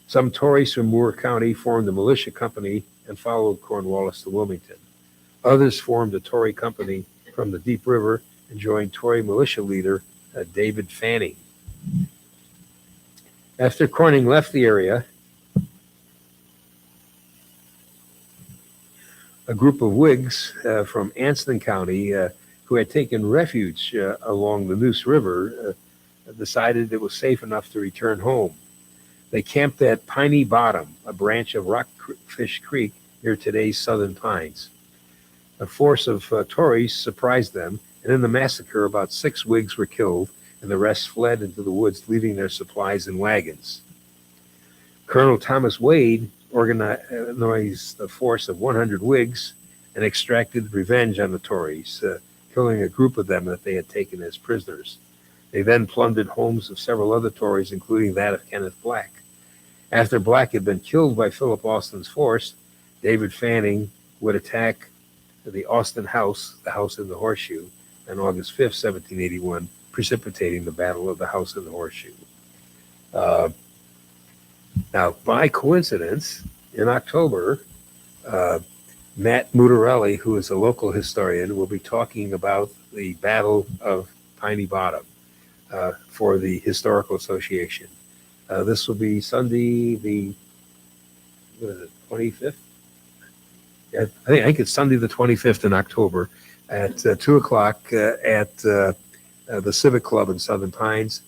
Some Tories from Moore County formed a militia company and followed Cornwallis to Wilmington. Others formed a Tory company from the Deep River and joined Tory militia leader David Fanning. After Corning left the area, a group of Whigs from Anston County who had taken refuge along the Neuse River decided it was safe enough to return home. They camped at Piney Bottom, a branch of Rockfish Creek near today's Southern Pines. A force of Tories surprised them, and in the massacre, about 6 Whigs were killed, and the rest fled into the woods, leaving their supplies in wagons. Colonel Thomas Wade organized a force of 100 Whigs and extracted revenge on the Tories, killing a group of them that they had taken as prisoners. They then plundered homes of several other Tories, including that of Kenneth Black. After Black had been killed by Philip Austin's force, David Fanning would attack the Austin House, the House in the Horseshoe, on August 5th, 1781, precipitating the Battle of the House in the Horseshoe. Now, by coincidence, in October, Matt Mutarelli, who is a local historian, will be talking about the Battle of Piney Bottom for the Historical Association. This will be Sunday, the 25th? Yeah, I think it's Sunday the 25th in October at 2 o'clock at the Civic Club in Southern Pines.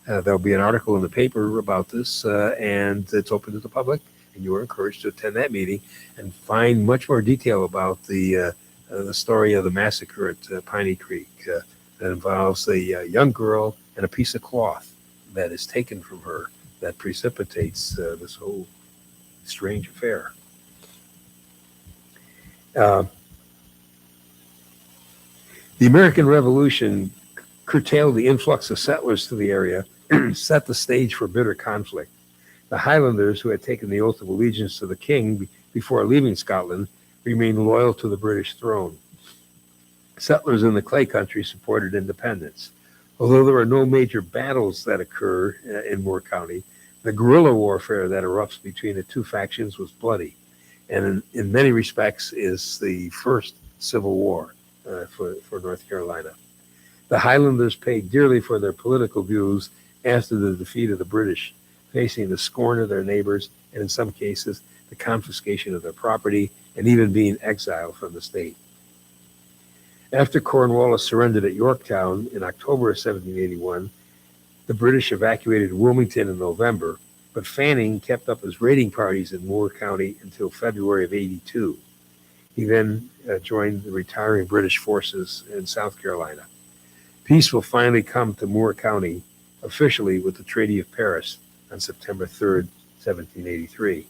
There'll be an article in the paper about this, and it's open to the public, and you are encouraged to attend that meeting and find much more detail about the story of the massacre at Piney Creek that involves a young girl and a piece of cloth. that is taken from her that precipitates this whole strange affair. The American Revolution curtailed the influx of settlers to the area, set the stage for bitter conflict. The Highlanders, who had taken the oath of allegiance to the king before leaving Scotland, remained loyal to the British throne. Settlers in the Clay Country supported independence. Although there are no major battles that occur in Moore County, the guerrilla warfare that erupts between the two factions was bloody, and in many respects is the first Civil War for North Carolina. The Highlanders paid dearly for their political views after the defeat of the British, facing the scorn of their neighbors and in some cases the confiscation of their property and even being exiled from the state. After Cornwallis surrendered at Yorktown in October of 1781, the British evacuated Wilmington in November, but Fanning kept up his raiding parties in Moore County until February of 82. He then joined the retiring British forces in South Carolina. Peace will finally come to Moore County officially with the Treaty of Paris on September 3rd, 1783.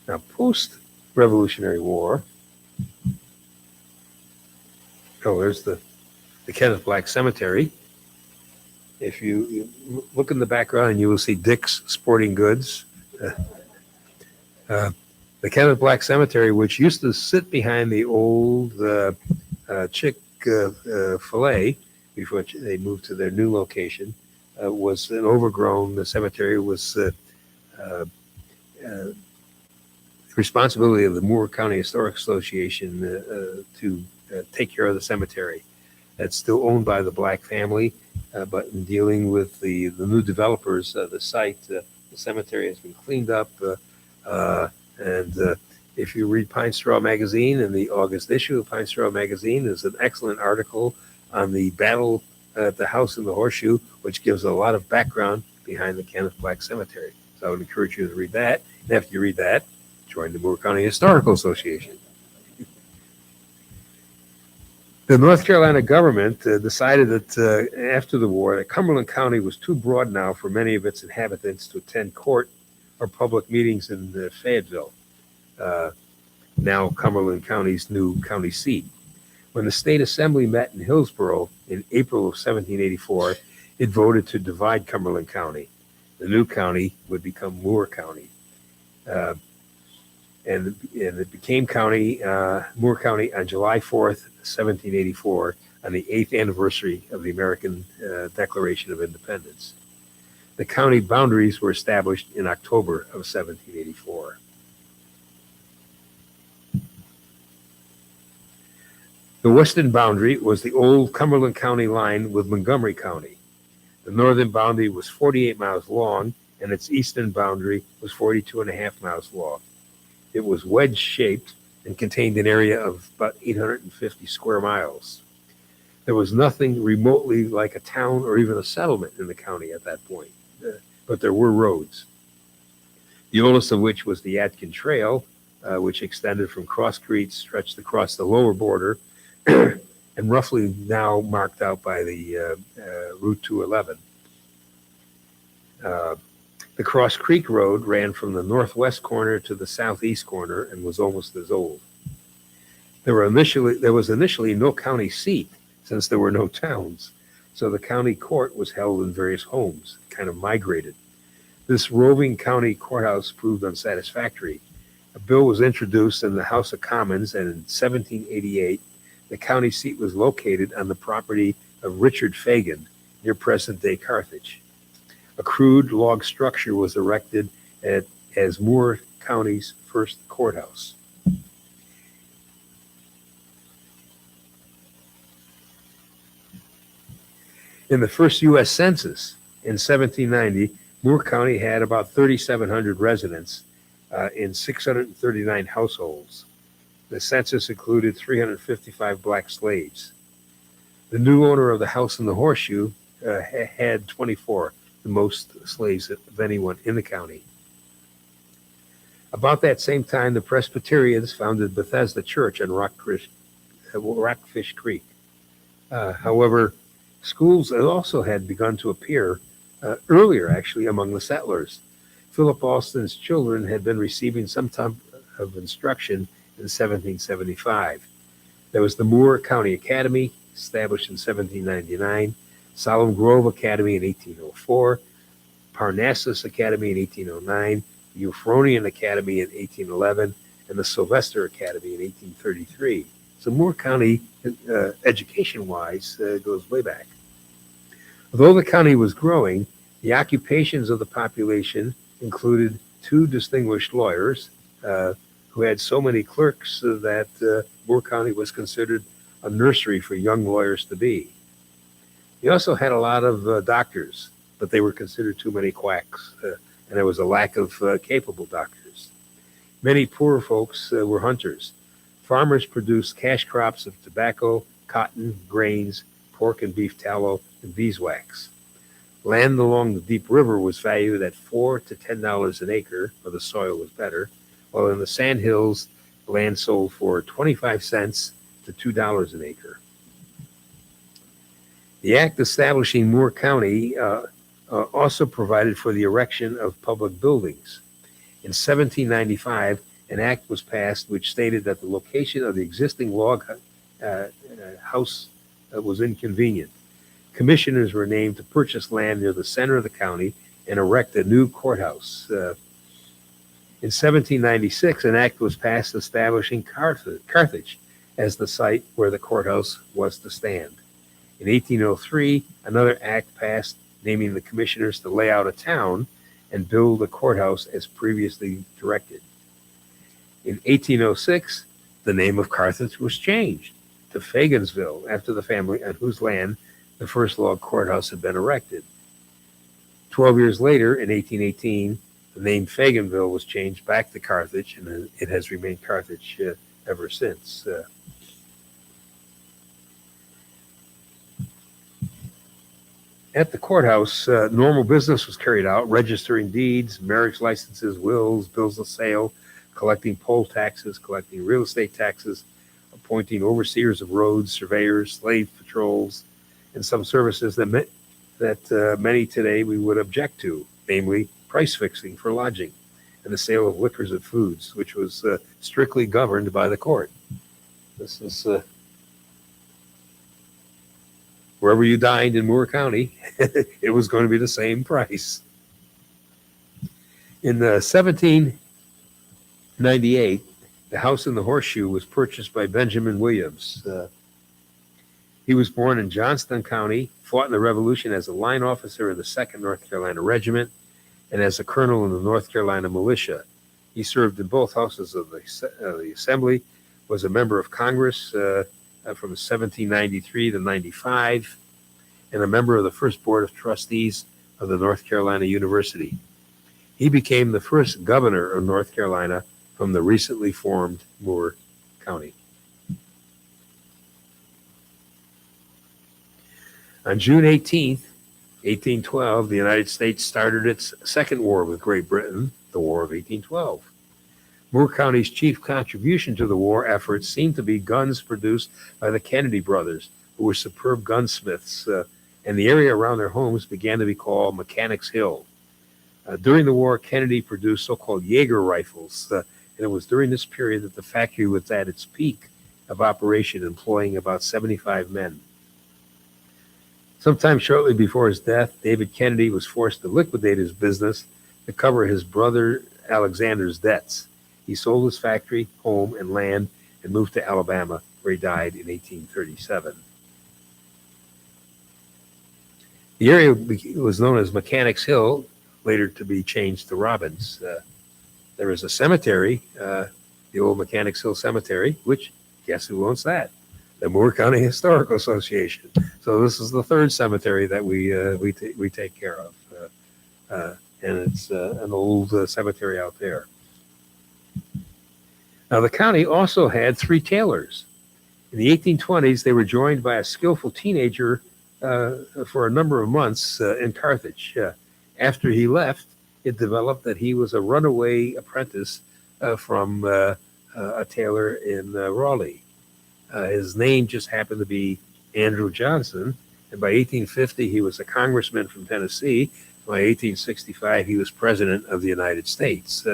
Now, post-Revolutionary War, there's the Kenneth Black Cemetery. If you look in the background, you will see Dick's Sporting Goods. The Kenneth Black Cemetery, which used to sit behind the old Chick-fil-A before they moved to their new location, was an overgrown cemetery, was responsibility of the Moore County Historic Association to take care of the cemetery. That's still owned by the Black family, but in dealing with the new developers of the site, the cemetery has been cleaned up. And if you read Pine Straw Magazine, in the August issue of Pine Straw Magazine, there's an excellent article on the battle at the House in the Horseshoe, which gives a lot of background behind the Kenneth Black Cemetery. So I would encourage you to read that. And after you read that, join the Moore County Historical Association. The North Carolina government decided that after the war, that Cumberland County was too broad now for many of its inhabitants to attend court or public meetings in Fayetteville, now Cumberland County's new county seat. When the state assembly met in Hillsborough in April of 1784, it voted to divide Cumberland County. The new county would become Moore County. And it became Moore County on July 4th, 1784, on the 8th anniversary of the American Declaration of Independence. The county boundaries were established in October of 1784. The western boundary was the old Cumberland County line with Montgomery County. The northern boundary was 48 miles long, and its eastern boundary was 42.5 miles long. It was wedge-shaped and contained an area of about 850 square miles. There was nothing remotely like a town or even a settlement in the county at that point, but there were roads. The oldest of which was the Atkin Trail, which extended from Cross Creek, stretched across the lower border, and roughly now marked out by the Route 211. The Cross Creek Road ran from the northwest corner to the southeast corner and was almost as old. There was initially no county seat since there were no towns, so the county court was held in various homes, kind of migrated. This roving county courthouse proved unsatisfactory. A bill was introduced in the House of Commons, and in 1788, the county seat was located on the property of Richard Fagan near present-day Carthage. A crude log structure was erected as Moore County's first courthouse. In the first U.S. Census in 1790, Moore County had about 3,700 residents in 639 households. The census included 355 black slaves. The new owner of the House in the Horseshoe had 24, the most slaves of anyone in the county. About that same time, the Presbyterians founded Bethesda Church on Rockfish Creek. However, schools also had begun to appear earlier, actually, among the settlers. Philip Alston's children had been receiving some type of instruction in 1775. There was the Moore County Academy, established in 1799, Solemn Grove Academy in 1804, Parnassus Academy in 1809, the Euphronian Academy in 1811, and the Sylvester Academy in 1833. So Moore County, education-wise, goes way back. Although the county was growing, the occupations of the population included two distinguished lawyers who had so many clerks that Moore County was considered a nursery for young lawyers to be. He also had a lot of doctors, but they were considered too many quacks, and there was a lack of capable doctors. Many poor folks were hunters. Farmers produced cash crops of tobacco, cotton, grains, pork and beef tallow, and beeswax. Land along the deep river was valued at $4 to $10 an acre, where the soil was better, while in the sand hills, land sold for 25 cents to $2 an acre. The act establishing Moore County also provided for the erection of public buildings. In 1795, an act was passed which stated that the location of the existing log house was inconvenient. Commissioners were named to purchase land near the center of the county and erect a new courthouse. In 1796, an act was passed establishing Carthage as the site where the courthouse was to stand. In 1803, another act passed naming the commissioners to lay out a town and build a courthouse as previously directed. In 1806, the name of Carthage was changed to Fagensville after the family on whose land the first log courthouse had been erected. 12 years later, in 1818, the name Faganville was changed back to Carthage, and it has remained Carthage ever since. At the courthouse, normal business was carried out, registering deeds, marriage licenses, wills, bills of sale, collecting poll taxes, collecting real estate taxes, appointing overseers of roads, surveyors, slave patrols, and some services that many today we would object to, namely price fixing for lodging and the sale of liquors and foods, which was strictly governed by the court. This is wherever you dined in Moore County, it was going to be the same price. In 1798, the house in the Horseshoe was purchased by Benjamin Williams. He was born in Johnston County, fought in the Revolution as a line officer in the 2nd North Carolina Regiment, and as a colonel in the North Carolina Militia. He served in both houses of the Assembly, was a member of Congress from 1793 to 95, and a member of the first Board of Trustees of the North Carolina University. He became the first governor of North Carolina from the recently formed Moore County. On June 18th, 1812, the United States started its second war with Great Britain, the War of 1812. Moore County's chief contribution to the war effort seemed to be guns produced by the Kennedy brothers, who were superb gunsmiths, and the area around their homes began to be called Mechanics Hill. During the war, Kennedy produced so-called Jaeger rifles, and it was during this period that the factory was at its peak of operation, employing about 75 men. Sometime shortly before his death, David Kennedy was forced to liquidate his business to cover his brother Alexander's debts. He sold his factory, home, and land and moved to Alabama, where he died in 1837. The area was known as Mechanics Hill, later to be changed to Robbins. There is a cemetery, the old Mechanics Hill Cemetery, which, guess who owns that? The Moore County Historical Association. So this is the third cemetery that we take care of, and it's an old cemetery out there. Now the county also had 3 tailors. In the 1820s, they were joined by a skillful teenager for a number of months in Carthage. After he left, it developed that he was a runaway apprentice from a tailor in Raleigh. His name just happened to be Andrew Johnson, And by 1850, he was a congressman from Tennessee. By 1865, he was president of the United States.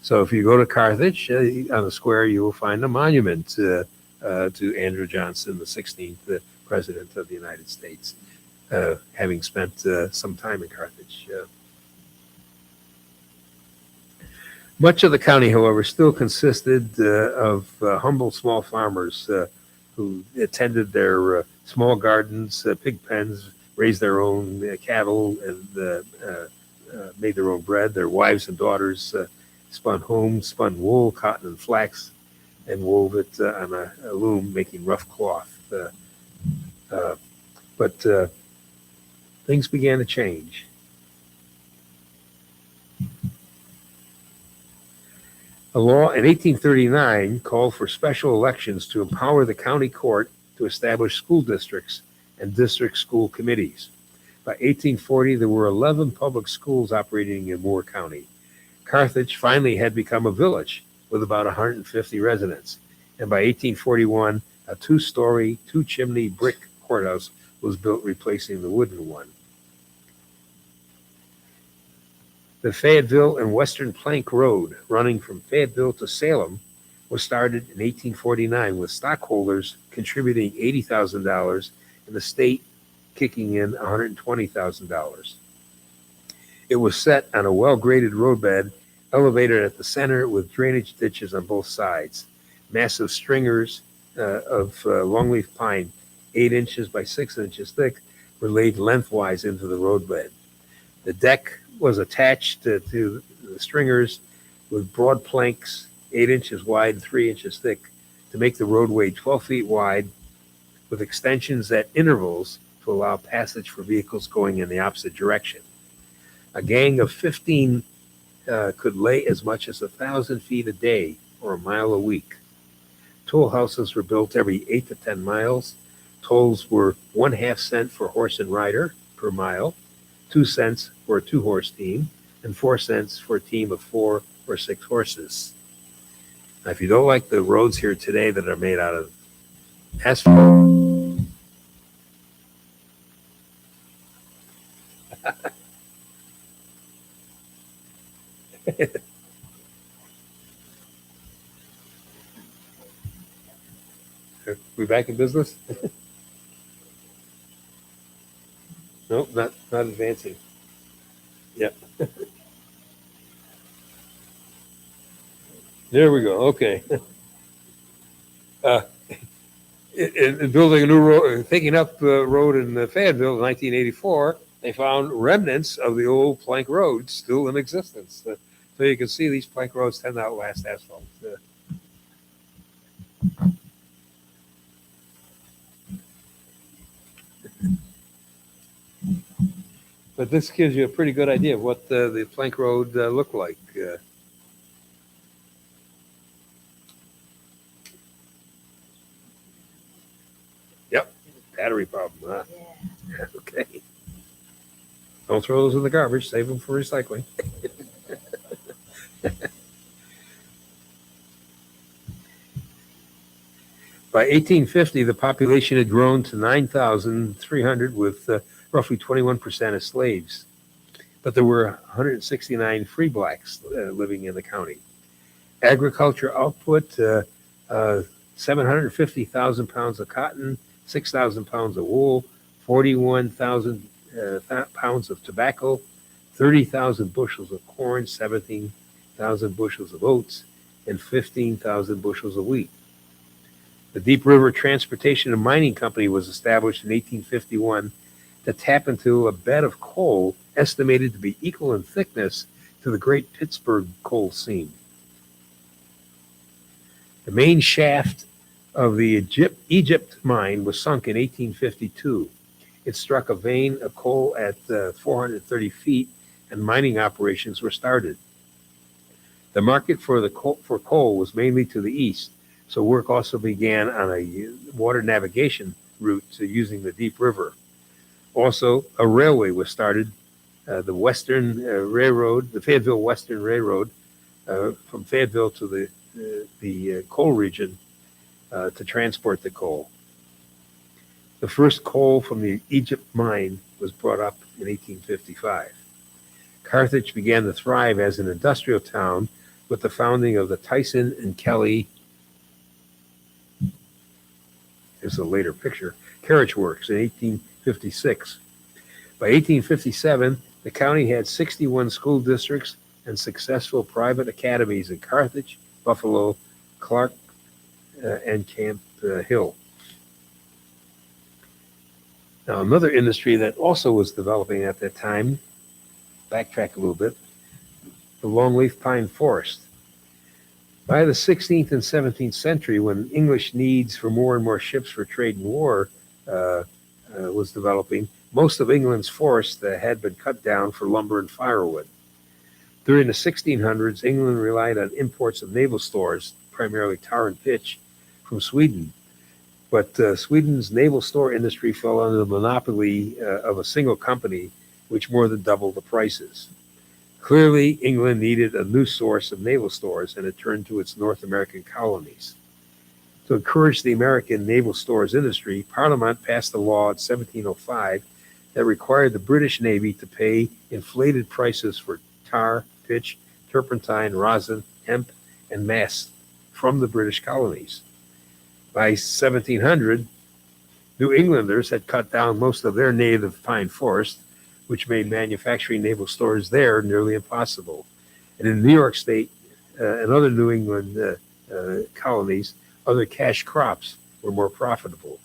So if you go to Carthage, on the square, you will find a monument to Andrew Johnson, the 16th president of the United States, having spent some time in Carthage. Much of the county, however, still consisted of humble small farmers who attended their small gardens, pig pens, raised their own cattle, and made their own bread. Their wives and daughters spun homes, spun wool, cotton, and flax, and wove it on a loom, making rough cloth. But things began to change. A law in 1839 called for special elections to empower the county court to establish school districts and district school committees. By 1840, there were 11 public schools operating in Moore County. Carthage finally had become a village with about 150 residents. And by 1841, a two-story, two-chimney brick courthouse was built, replacing the wooden one. The Fayetteville and Western Plank Road, running from Fayetteville to Salem, was started in 1849 with stockholders contributing $80,000 and the state kicking in $120,000. It was set on a well-graded roadbed, elevated at the center with drainage ditches on both sides. Massive stringers of longleaf pine, 8 inches by 6 inches thick, were laid lengthwise into the roadbed. The deck was attached to the stringers with broad planks 8 inches wide and 3 inches thick to make the roadway 12 feet wide, with extensions at intervals to allow passage for vehicles going in the opposite direction. A gang of 15 could lay as much as 1,000 feet a day or a mile a week. Toll houses were built every 8 to 10 miles. Tolls were 1/2 cent for horse and rider per mile, 2 cents for a 2-horse team, and 4 cents for a team of 4 or 6 horses. Now, if you don't like the roads here today that are made out of asphalt, we back in business? Nope, not advancing. Yep. There we go. Okay. In building a new road, taking up the road in Fayetteville in 1984, they found remnants of the old plank road still in existence. So you can see these plank roads tend to outlast asphalt. But this gives you a pretty good idea of what the plank road looked like. Yep, battery problem, huh? Yeah. Okay. Don't throw those in the garbage. Save them for recycling. By 1850, the population had grown to 9,300 with roughly 21% of slaves. But there were 169 free blacks living in the county. Agriculture output, 750,000 pounds of cotton, 6,000 pounds of wool, 41,000 pounds of tobacco, 30,000 bushels of corn, 17,000 bushels of oats, and 15,000 bushels of wheat. The Deep River Transportation and Mining Company was established in 1851 to tap into a bed of coal estimated to be equal in thickness to the Great Pittsburgh coal seam. The main shaft of the Egypt mine was sunk in 1852. It struck a vein of coal at 430 feet, and mining operations were started. The market for coal was mainly to the east, so work also began on a water navigation route to using the Deep River. Also, a railway was started, the Western Railroad, the Fayetteville Western Railroad, from Fayetteville to the coal region to transport the coal. The first coal from the Egypt mine was brought up in 1855. Carthage began to thrive as an industrial town with the founding of the Tyson and Kelly, here's a later picture, carriage works in 1856. By 1857, the county had 61 school districts and successful private academies in Carthage, Buffalo, Clark, and Camp Hill. Now, another industry that also was developing at that time, backtrack a little bit, the longleaf pine forest. By the 16th and 17th century, when English needs for more and more ships for trade and war was developing, most of England's forests had been cut down for lumber and firewood. During the 1600s, England relied on imports of naval stores, primarily tar and pitch, from Sweden. But Sweden's naval store industry fell under the monopoly of a single company, which more than doubled the prices. Clearly, England needed a new source of naval stores, and it turned to its North American colonies. To encourage the American naval stores industry, Parliament passed a law in 1705 that required the British Navy to pay inflated prices for tar, pitch, turpentine, rosin, hemp, and mast from the British colonies. By 1700, New Englanders had cut down most of their native pine forest, which made manufacturing naval stores there nearly impossible. And in New York State and other New England colonies, other cash crops were more profitable.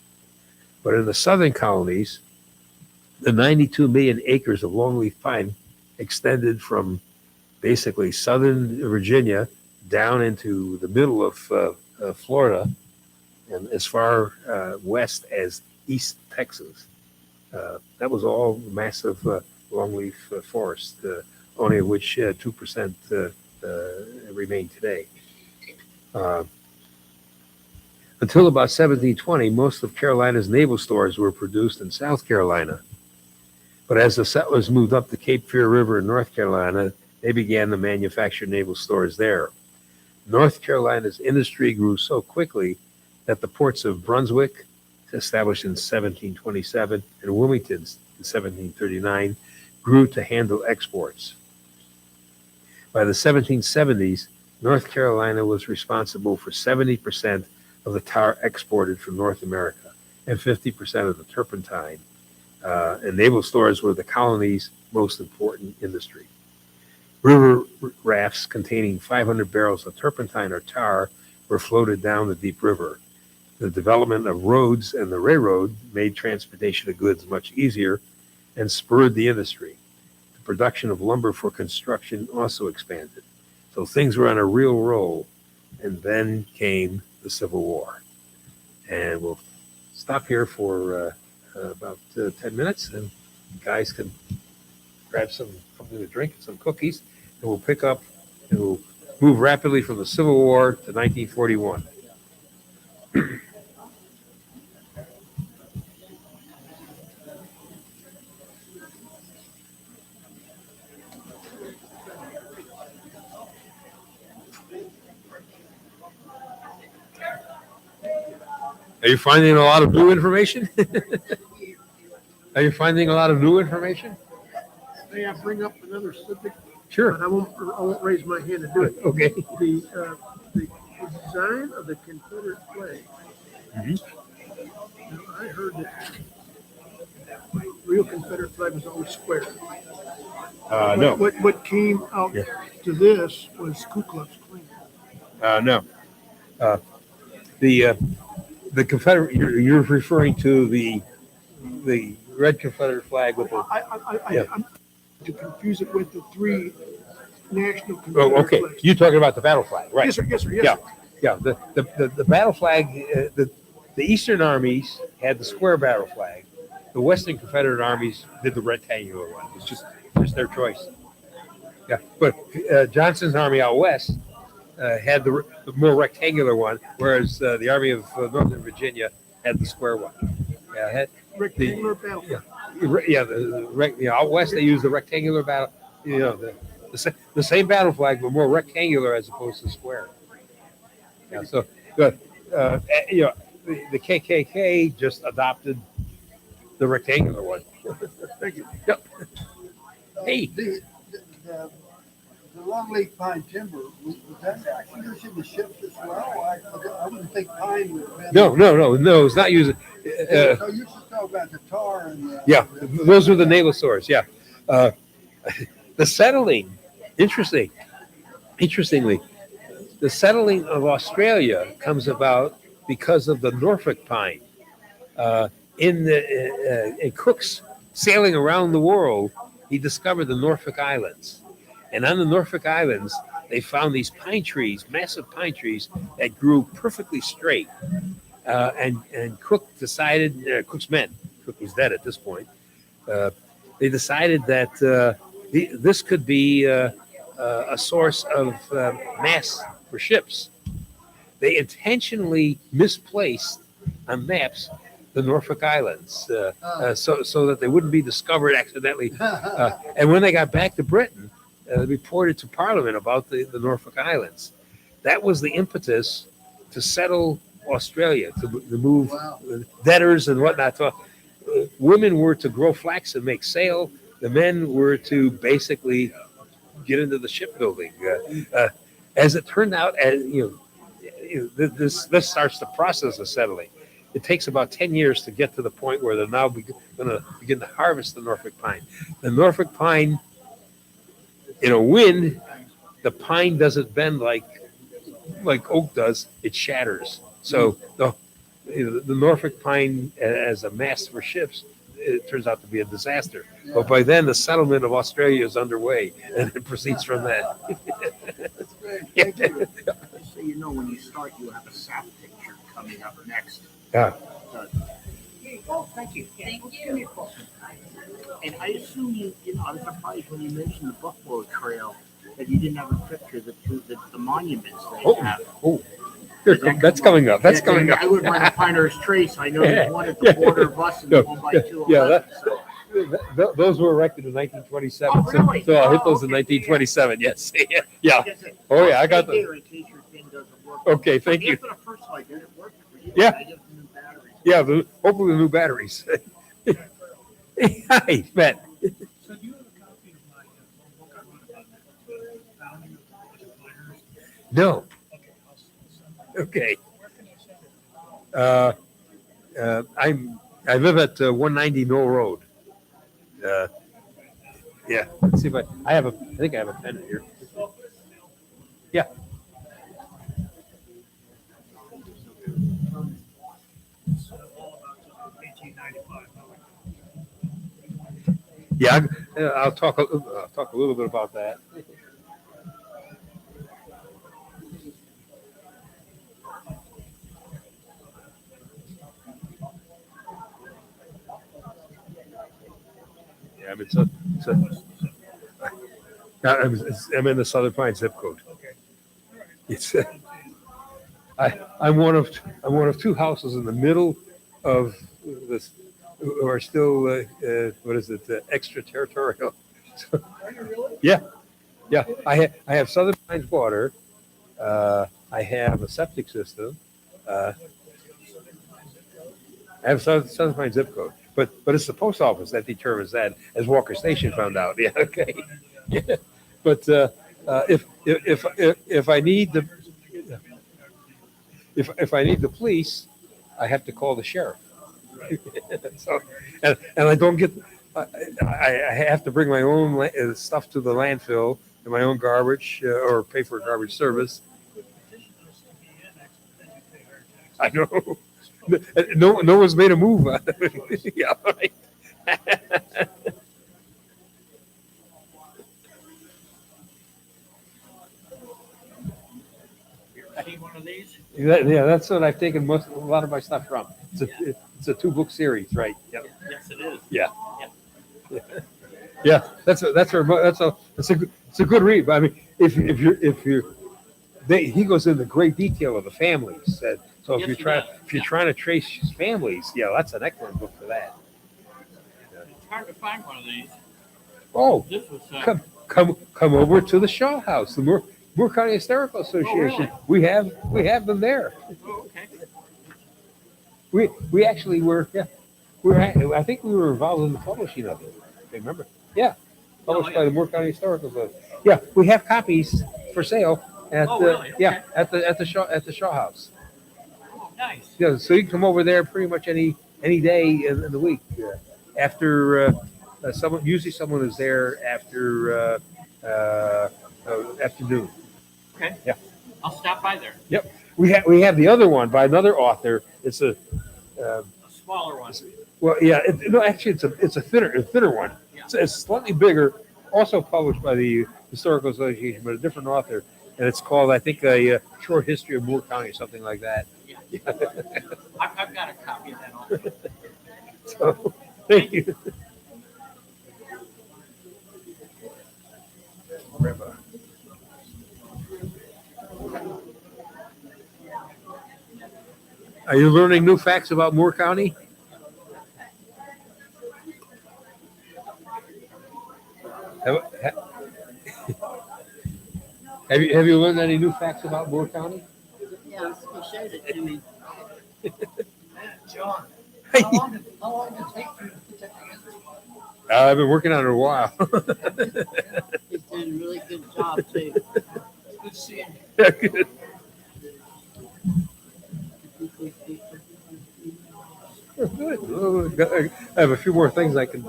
But in the southern colonies, the 92 million acres of longleaf pine extended from basically southern Virginia down into the middle of Florida and as far west as East Texas. That was all massive longleaf forest, only of which 2% remain today. Until about 1720, most of Carolina's naval stores were produced in South Carolina. But as the settlers moved up the Cape Fear River in North Carolina, they began to manufacture naval stores there. North Carolina's industry grew so quickly that the ports of Brunswick, established in 1727, and Wilmington in 1739, grew to handle exports. By the 1770s, North Carolina was responsible for 70% of the tar exported from North America and 50% of the turpentine. And naval stores were the colony's most important industry. River rafts containing 500 barrels of turpentine or tar were floated down the deep river. The development of roads and the railroad made transportation of goods much easier and spurred the industry. The production of lumber for construction also expanded. So things were on a real roll. And then came the Civil War. And we'll stop here for about 10 minutes, and guys can grab something to drink and some cookies, and we'll pick up and we'll move rapidly from the Civil War to 1941. Are you finding a lot of new information? Are you finding a lot of new information? May I bring up another subject? Sure. But I won't raise my hand to do it. Okay. The design of the Confederate flag. Mm-hmm. Now, I heard that the real Confederate flag was always square. No. What came out to this was Ku Klux Klan. No. The Confederate, you're referring to the red Confederate flag with the. I'm to confuse it with the three national Confederate Oh, okay. flags. You're talking about the battle flag, right? Yes, sir. Yes, sir. Yes, Yeah. sir. Yeah. The battle flag. The Eastern armies had the square battle flag. The Western Confederate armies did the rectangular one. It's just their choice. Yeah, but Johnson's army out west had the more rectangular one, whereas the Army of Northern Virginia had the square one. Yeah, had Rectangular battle flag. Out west they used the rectangular battle. The same battle flag, but more rectangular as opposed to square. Yeah, so good. The KKK just adopted the rectangular one. Thank you. Yep. Hey. The long leaf pine timber, was that actually used in the ships as well? I wouldn't think pine would have been. No, it's not using. So you should talk about the tar and the. Yeah, those were the nalosaurs. Yeah, the settling. Interestingly, the settling of Australia comes about because of the Norfolk pine. In Cook's sailing around the world, he discovered the Norfolk Islands, and on the Norfolk Islands, they found these pine trees, massive pine trees that grew perfectly straight. And Cook decided, Cook's men, Cook was dead at this point, they decided that this could be a source of mass for ships. They intentionally misplaced on maps the Norfolk Islands so that they wouldn't be discovered accidentally. And when they got back to Britain, they reported to Parliament about the Norfolk Islands. That was the impetus to settle Australia, to move debtors and whatnot. So, women were to grow flax and make sail. The men were to basically get into the shipbuilding. As it turned out, this starts the process of settling. It takes about 10 years to get to the point where they're now going to begin to harvest the Norfolk pine. The Norfolk pine, in a wind, the pine doesn't bend like oak does; it shatters. So the Norfolk pine as a mast for ships, it turns out to be a disaster. But by then, the settlement of Australia is underway, and it proceeds from that. That's great. Thank you. Just so you know, when you start, you have a sap picture coming up next. Yeah. Oh, thank you. Thank you. And I assume I was surprised when you mentioned the Buffalo Trail that you didn't have a picture of the monuments they have. That's coming up. That's coming up. I live by the Pinehurst Trace. I know there's one at the border of us and one by 211. Those were erected in 1927. Oh, really? So I'll hit those Oh, in okay. 1927. Yes. Yeah. Oh, yeah, I got them. them. In case your thing doesn't work. Okay, thank you. After the first slide, did it work for you? Yeah. I just new batteries. Yeah, hopefully the new batteries. Hi, Matt. So do you have a copy of my book I wrote about the founding of the College of Miners? No. Okay, I'll send it. Okay. Where can you send it? I live at 190 Mill Road. Yeah. Let's see if I think I have a pen here. Yeah. It's all about just 1895. Yeah, I'll talk a little bit about that. Yeah, I'm in the Southern Pines zip code. Okay. It's I'm one of two houses in the middle of this who are still extraterritorial. So, Are you really? yeah. I have Southern Pines water. I have a septic system. I have Southern Pines zip code, but it's the post office that determines that, as Walker Station found out. Yeah, okay. Yeah, but if I need the police, I have to call the sheriff. So, and I don't get. I have to bring my own stuff to the landfill and my own garbage or pay for garbage service. I know. No one's made a move on it. Yeah, right. See one of these? Yeah, that's what I've taken a lot of my stuff from. It's a 2-book series, right? Yep. Yes, it is. Yeah, that's a good read. I mean, he goes into great detail of the families. So if you're trying to trace families, yeah, that's an excellent book for that. It's hard to find one of these. Oh, This was come over to the Shaw House, the Moore County Historical Association. really? We have them there. oh, okay. We actually were. Yeah. I think we were involved in the publishing of it. Remember? Yeah, published by the Moore County Historical Society. Yeah, we have copies for sale at Oh, the really? yeah Okay. at the Shaw House. Oh, nice. Yeah, so you can come over there pretty much any day in the week. After someone is there after afternoon. Okay. Yeah. I'll stop by there. Yep. We have the other one by another author. It's a A smaller one. well, yeah. No, actually, it's a thinner one. Yeah. It's slightly bigger. Also published by the Historical Association, but a different author, and it's called, I think, a short history of Moore County, something like that. Yeah. I've got a copy of that also. So, thank you. Are you learning new facts about Moore County? Have, have you learned any new facts about Moore County? Yes, he showed it to me. John, how long did it take you to put that together? I've been working on it a while. He's doing a really good job too. Good seeing you. Yeah, good. Good. I have a few more things I can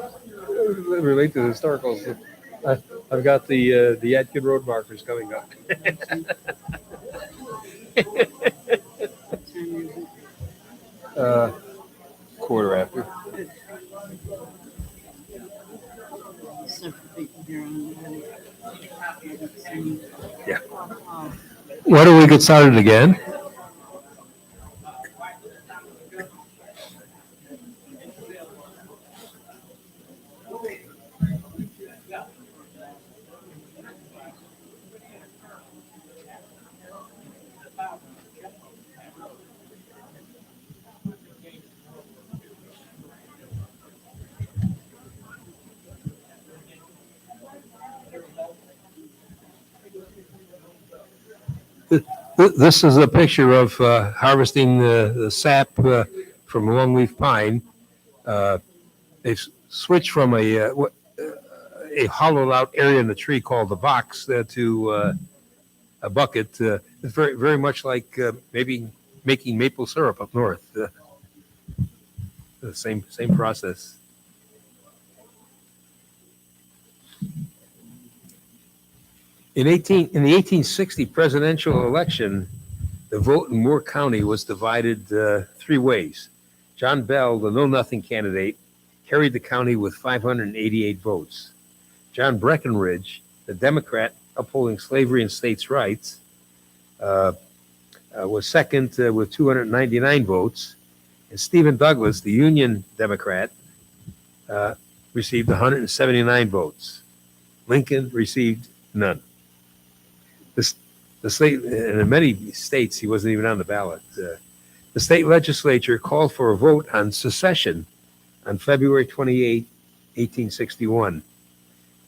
relate to the historicals. I've got the Yadkin Road markers coming up. Quarter after. Several people here on the Yeah. Oh, Why don't we get started again? This is a picture of harvesting the sap from longleaf pine. They've switched from a hollowed out area in the tree called the box to a bucket. It's very, very much like maybe making maple syrup up north. The same process. In the 1860 presidential election, the vote in Moore County was divided three ways. John Bell, the know-nothing candidate, carried the county with 588 votes. John Breckinridge, the Democrat upholding slavery and states' rights, was second with 299 votes. And Stephen Douglas, the Union Democrat, received 179 votes. Lincoln received none. The state, and in many states, he wasn't even on the ballot. The state legislature called for a vote on secession on February 28, 1861.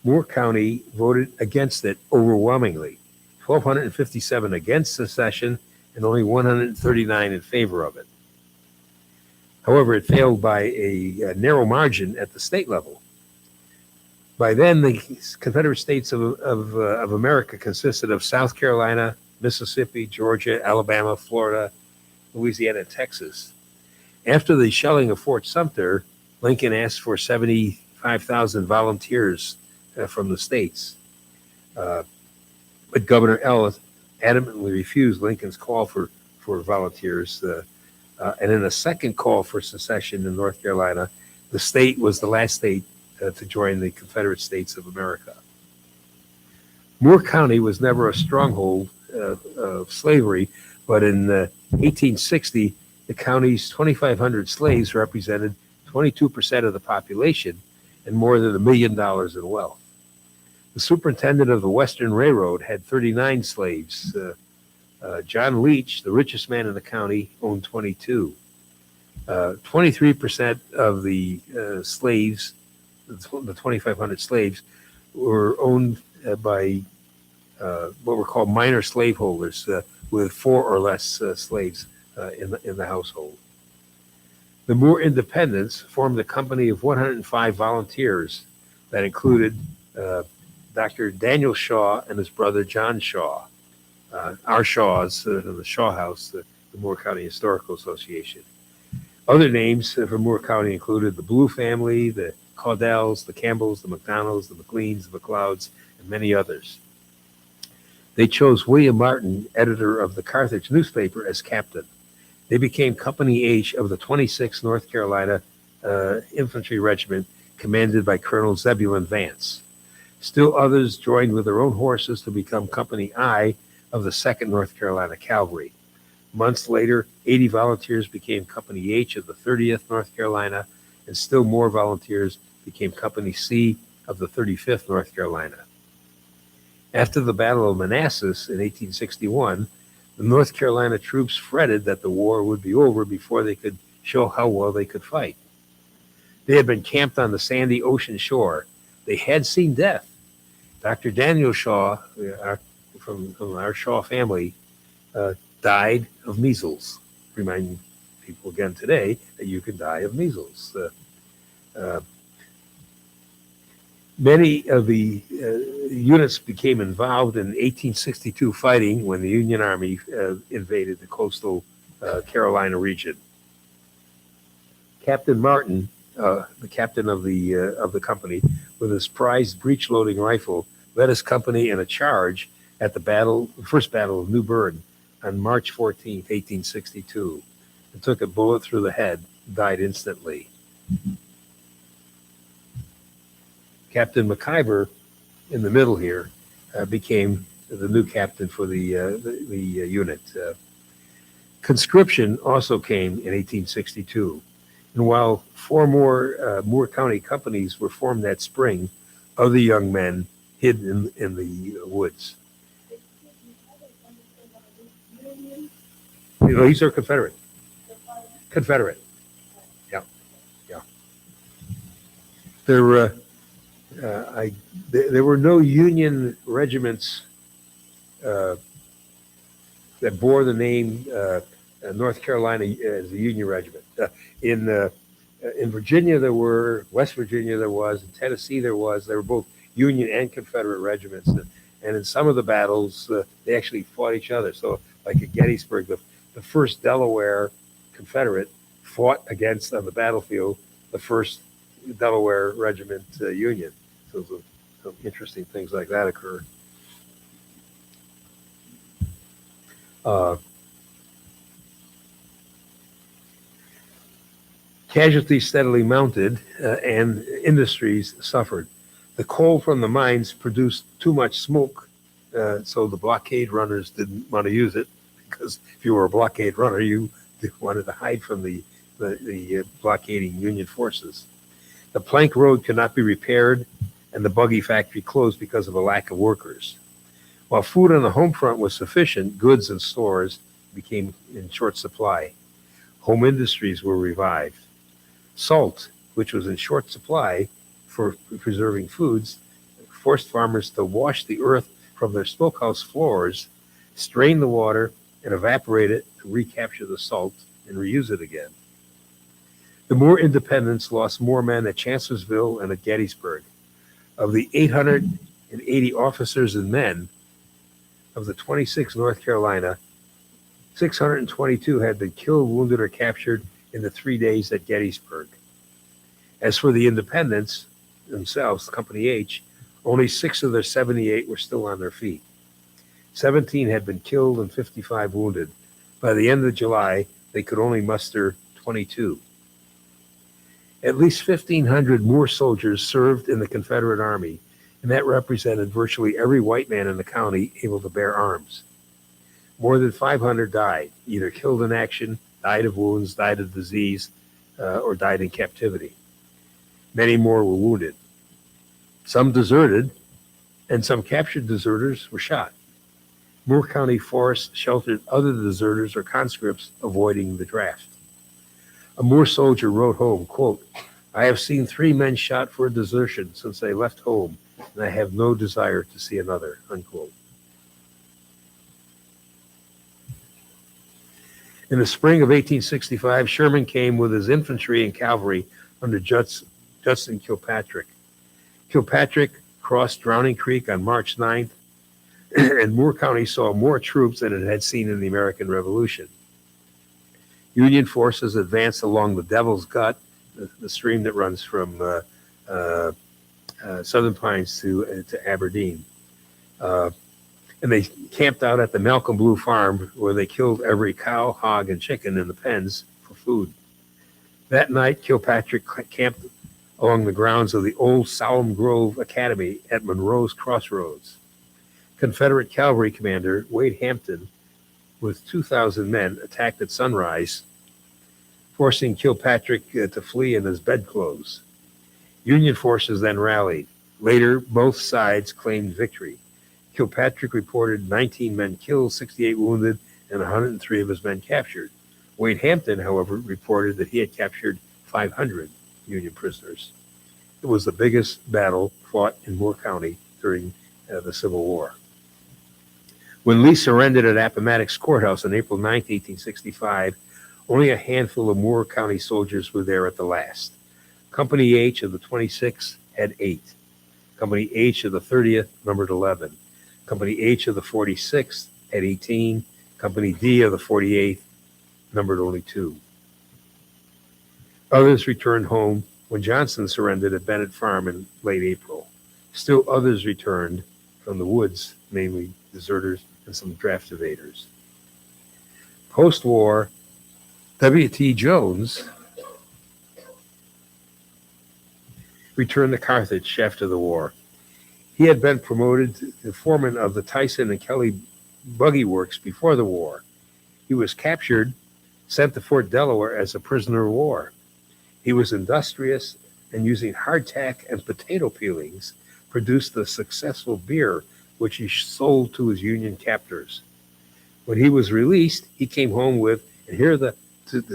Moore County voted against it overwhelmingly, 1,257 against secession and only 139 in favor of it. However, it failed by a narrow margin at the state level. By then, the Confederate States of America consisted of South Carolina, Mississippi, Georgia, Alabama, Florida, Louisiana, and Texas. After the shelling of Fort Sumter, Lincoln asked for 75,000 volunteers from the states. But Governor Ellis adamantly refused Lincoln's call for volunteers. And in a second call for secession in North Carolina, the state was the last state to join the Confederate States of America. Moore County was never a stronghold of slavery, but in 1860, the county's 2,500 slaves represented 22% of the population and more than $1 million in wealth. The superintendent of the Western Railroad had 39 slaves. John Leach, the richest man in the county, owned 22. 23% of the slaves, the 2,500 slaves, were owned by what were called minor slaveholders with 4 or less slaves in the household. The Moore Independents formed a company of 105 volunteers that included Dr. Daniel Shaw and his brother John Shaw. Our Shaws in the Shaw House, the Moore County Historical Association. Other names for Moore County included the Blue family, the Caudells, the Campbells, the McDonalds, the McLeans, the McLeods, and many others. They chose William Martin, editor of the Carthage newspaper, as captain. They became Company H of the 26th North Carolina Infantry Regiment, commanded by Colonel Zebulon Vance. Still others joined with their own horses to become Company I of the 2nd North Carolina Cavalry. Months later, 80 volunteers became Company H of the 30th North Carolina, and still more volunteers became Company C of the 35th North Carolina. After the Battle of Manassas in 1861, the North Carolina troops fretted that the war would be over before they could show how well they could fight. They had been camped on the sandy ocean shore. They had seen death. Dr. Daniel Shaw, from our Shaw family, died of measles. Reminding people again today that you can die of measles. Many of the units became involved in 1862 fighting when the Union Army invaded the coastal Carolina region. Captain Martin, the captain of the company, with his prized breech-loading rifle, led his company in a charge at the first battle of New Bern on March 14, 1862, and took a bullet through the head, died instantly. Captain McIver, in the middle here, became the new captain for the unit. Conscription also came in 1862, and while 4 more Moore County companies were formed that spring, other young men hid in the woods. You know, these are Confederate. Confederate. Yeah, yeah. There were no Union regiments that bore the name North Carolina as a Union regiment. In Virginia there were, West Virginia there was, in Tennessee there was. They were both Union and Confederate regiments, and in some of the battles they actually fought each other. So, like at Gettysburg, the first Delaware Confederate fought against on the battlefield the first Delaware Regiment Union. So some interesting things like that occurred. Casualties steadily mounted and industries suffered. The coal from the mines produced too much smoke, so the blockade runners didn't want to use it, because if you were a blockade runner, you wanted to hide from the blockading Union forces. The plank road could not be repaired, and the buggy factory closed because of a lack of workers. While food on the home front was sufficient, goods and stores became in short supply. Home industries were revived. Salt, which was in short supply for preserving foods, forced farmers to wash the earth from their smokehouse floors, strain the water, and evaporate it to recapture the salt and reuse it again. The Moore Independents lost more men at Chancellorsville and at Gettysburg. Of the 880 officers and men of the 26th North Carolina, 622 had been killed, wounded, or captured in the 3 days at Gettysburg. As for the Independents themselves, Company H, only 6 of their 78 were still on their feet. 17 had been killed and 55 wounded. By the end of July, they could only muster 22. At least 1,500 Moore soldiers served in the Confederate Army, and that represented virtually every white man in the county able to bear arms. More than 500 died, either killed in action, died of wounds, died of disease, or died in captivity. Many more were wounded. Some deserted, and some captured deserters were shot. Moore County Forest sheltered other deserters or conscripts avoiding the draft. A Moore soldier wrote home, quote, "I have seen 3 men shot for desertion since they left home, and I have no desire to see another," unquote. In the spring of 1865, Sherman came with his infantry and cavalry under Judson Kilpatrick. Kilpatrick crossed Drowning Creek on March 9th, and Moore County saw more troops than it had seen in the American Revolution. Union forces advanced along the Devil's Gut, the stream that runs from Southern Pines to Aberdeen. And they camped out at the Malcolm Blue Farm, where they killed every cow, hog, and chicken in the pens for food. That night, Kilpatrick camped along the grounds of the old Solemn Grove Academy at Monroe's Crossroads. Confederate cavalry commander Wade Hampton, with 2,000 men, attacked at sunrise, forcing Kilpatrick to flee in his bedclothes. Union forces then rallied. Later, both sides claimed victory. Kilpatrick reported 19 men killed, 68 wounded, and 103 of his men captured. Wade Hampton, however, reported that he had captured 500 Union prisoners. It was the biggest battle fought in Moore County during the Civil War. When Lee surrendered at Appomattox Courthouse on April 9, 1865, only a handful of Moore County soldiers were there at the last. Company H of the 26th had 8. Company H of the 30th numbered 11. Company H of the 46th had 18. Company D of the 48th numbered only 2. Others returned home when Johnson surrendered at Bennett Farm in late April. Still others returned from the woods, mainly deserters and some draft evaders. Post-war, W.T. Jones returned to Carthage after the war. He had been promoted to foreman of the Tyson and Kelly Buggy Works before the war. He was captured, sent to Fort Delaware as a prisoner of war. He was industrious and, using hardtack and potato peelings, produced a successful beer which he sold to his Union captors. When he was released, he came home with, and here the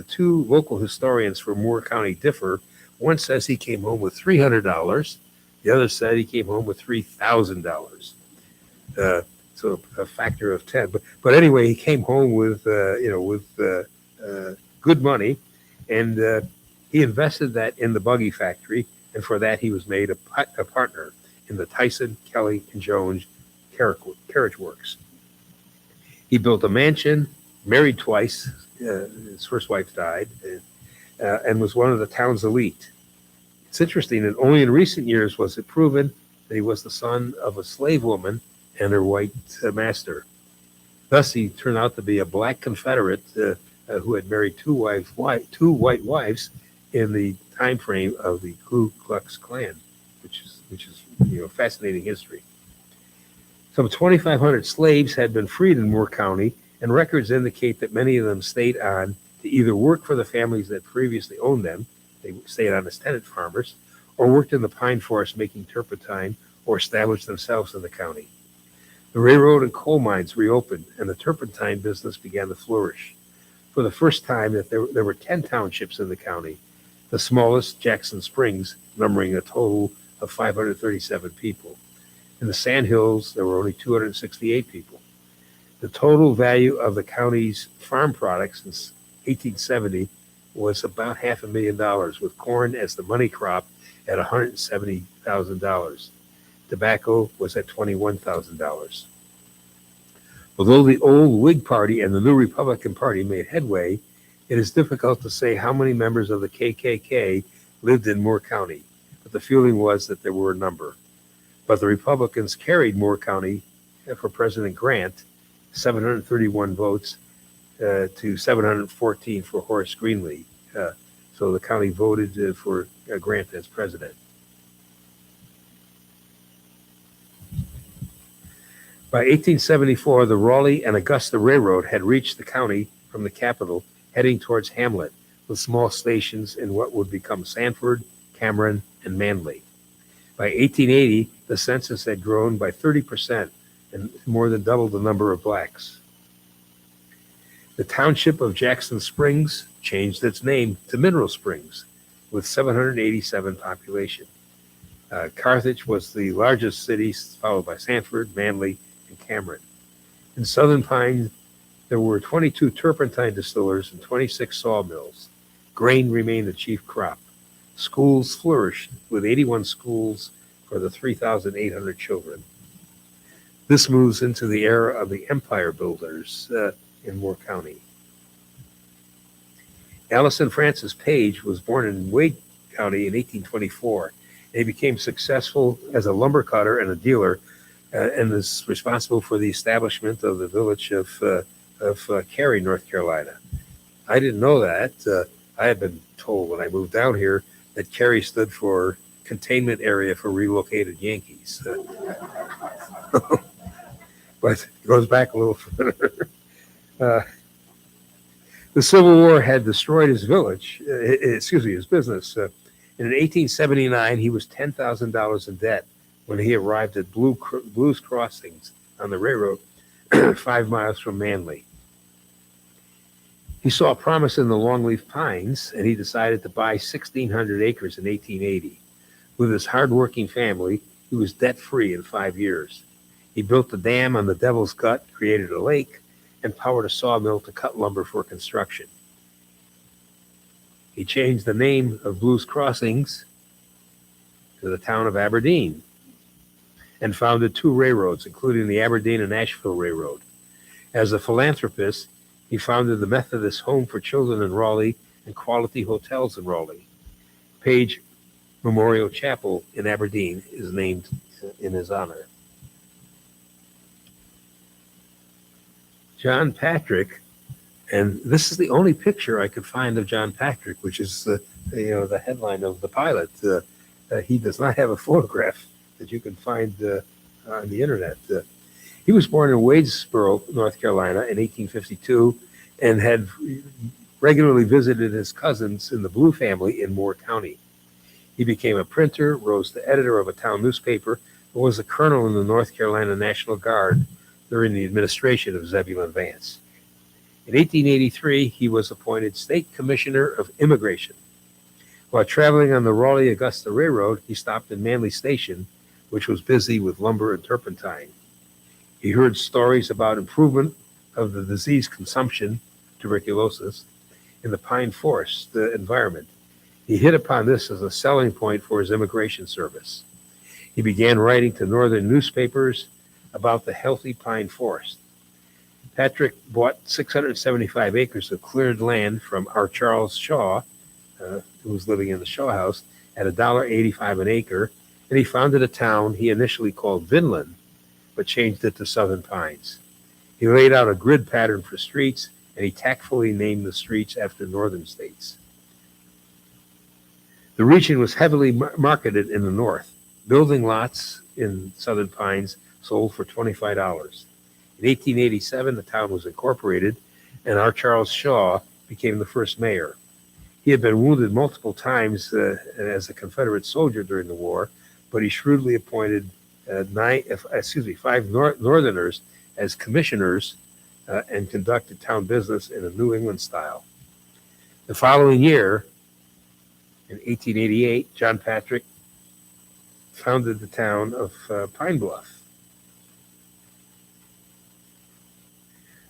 two local historians for Moore County differ. One says he came home with $300. The other said he came home with $3,000. So a factor of 10. But anyway, he came home with good money, and he invested that in the buggy factory, and for that he was made a partner in the Tyson, Kelly, and Jones carriage works. He built a mansion, married twice. His first wife died, and was one of the town's elite. It's interesting that only in recent years was it proven that he was the son of a slave woman and her white master. Thus, he turned out to be a black Confederate who had married two white wives in the time frame of the Ku Klux Klan, which is fascinating history. Some 2,500 slaves had been freed in Moore County, and records indicate that many of them stayed on to either work for the families that previously owned them, they stayed on as tenant farmers, or worked in the pine forest making turpentine, or established themselves in the county. The railroad and coal mines reopened, and the turpentine business began to flourish. For the first time, that there were 10 townships in the county, the smallest, Jackson Springs, numbering a total of 537 people. In the Sand Hills, there were only 268 people. The total value of the county's farm products since 1870 was about $500,000, with corn as the money crop at $170,000. Tobacco was at $21,000. Although the old Whig Party and the new Republican Party made headway, it is difficult to say how many members of the KKK lived in Moore County, but the feeling was that there were a number. But the Republicans carried Moore County for President Grant, 731 votes to 714 for Horace Greeley. So the county voted for Grant as president. By 1874, the Raleigh and Augusta Railroad had reached the county from the capital, heading towards Hamlet, with small stations in what would become Sanford, Cameron, and Manly. By 1880, the census had grown by 30% and more than doubled the number of blacks. The township of Jackson Springs changed its name to Mineral Springs, with 787 population. Carthage was the largest city, followed by Sanford, Manly, and Cameron. In Southern Pines, There were 22 turpentine distillers and 26 sawmills. Grain remained the chief crop. Schools flourished, with 81 schools for the 3,800 children. This moves into the era of the empire builders in Moore County. Allison Francis Page was born in Wade County in 1824. He became successful as a lumber cutter and a dealer, and is responsible for the establishment of the village of Cary, North Carolina. I didn't know that. I had been told when I moved down here that Cary stood for Containment Area for Relocated Yankees. But it goes back a little further. The Civil War had destroyed his village, his business. In 1879, he was $10,000 in debt when he arrived at Blues Crossings on the railroad 5 miles from Manly. He saw promise in the longleaf pines, and he decided to buy 1,600 acres in 1880. With his hardworking family, he was debt-free in 5 years. He built a dam on the Devil's Gut, created a lake, and powered a sawmill to cut lumber for construction. He changed the name of Blues Crossings to the town of Aberdeen and founded 2 railroads, including the Aberdeen and Asheville Railroad. As a philanthropist, he founded the Methodist Home for Children in Raleigh and Quality Hotels in Raleigh. Page Memorial Chapel in Aberdeen is named in his honor. John Patrick, and this is the only picture I could find of John Patrick, which is the headline of the pilot. He does not have a photograph that you can find on the internet. He was born in Wadesboro, North Carolina in 1852 and had regularly visited his cousins in the Blue family in Moore County. He became a printer, rose to editor of a town newspaper, and was a colonel in the North Carolina National Guard during the administration of Zebulon Vance. In 1883, he was appointed State Commissioner of Immigration. While traveling on the Raleigh-Augusta Railroad, he stopped in Manly Station, which was busy with lumber and turpentine. He heard stories about improvement of the disease consumption, tuberculosis, in the pine forest environment. He hit upon this as a selling point for his immigration service. He began writing to northern newspapers about the healthy pine forest. Patrick bought 675 acres of cleared land from R. Charles Shaw, who was living in the Shaw House, at $1.85 an acre, and he founded a town he initially called Vinland, but changed it to Southern Pines. He laid out a grid pattern for streets, and he tactfully named the streets after northern states. The region was heavily marketed in the north. Building lots in Southern Pines sold for $25. In 1887, the town was incorporated, and R. Charles Shaw became the first mayor. He had been wounded multiple times as a Confederate soldier during the war, but he shrewdly appointed 5 Northerners as commissioners and conducted town business in a New England style. The following year, in 1888, John Patrick founded the town of Pine Bluff.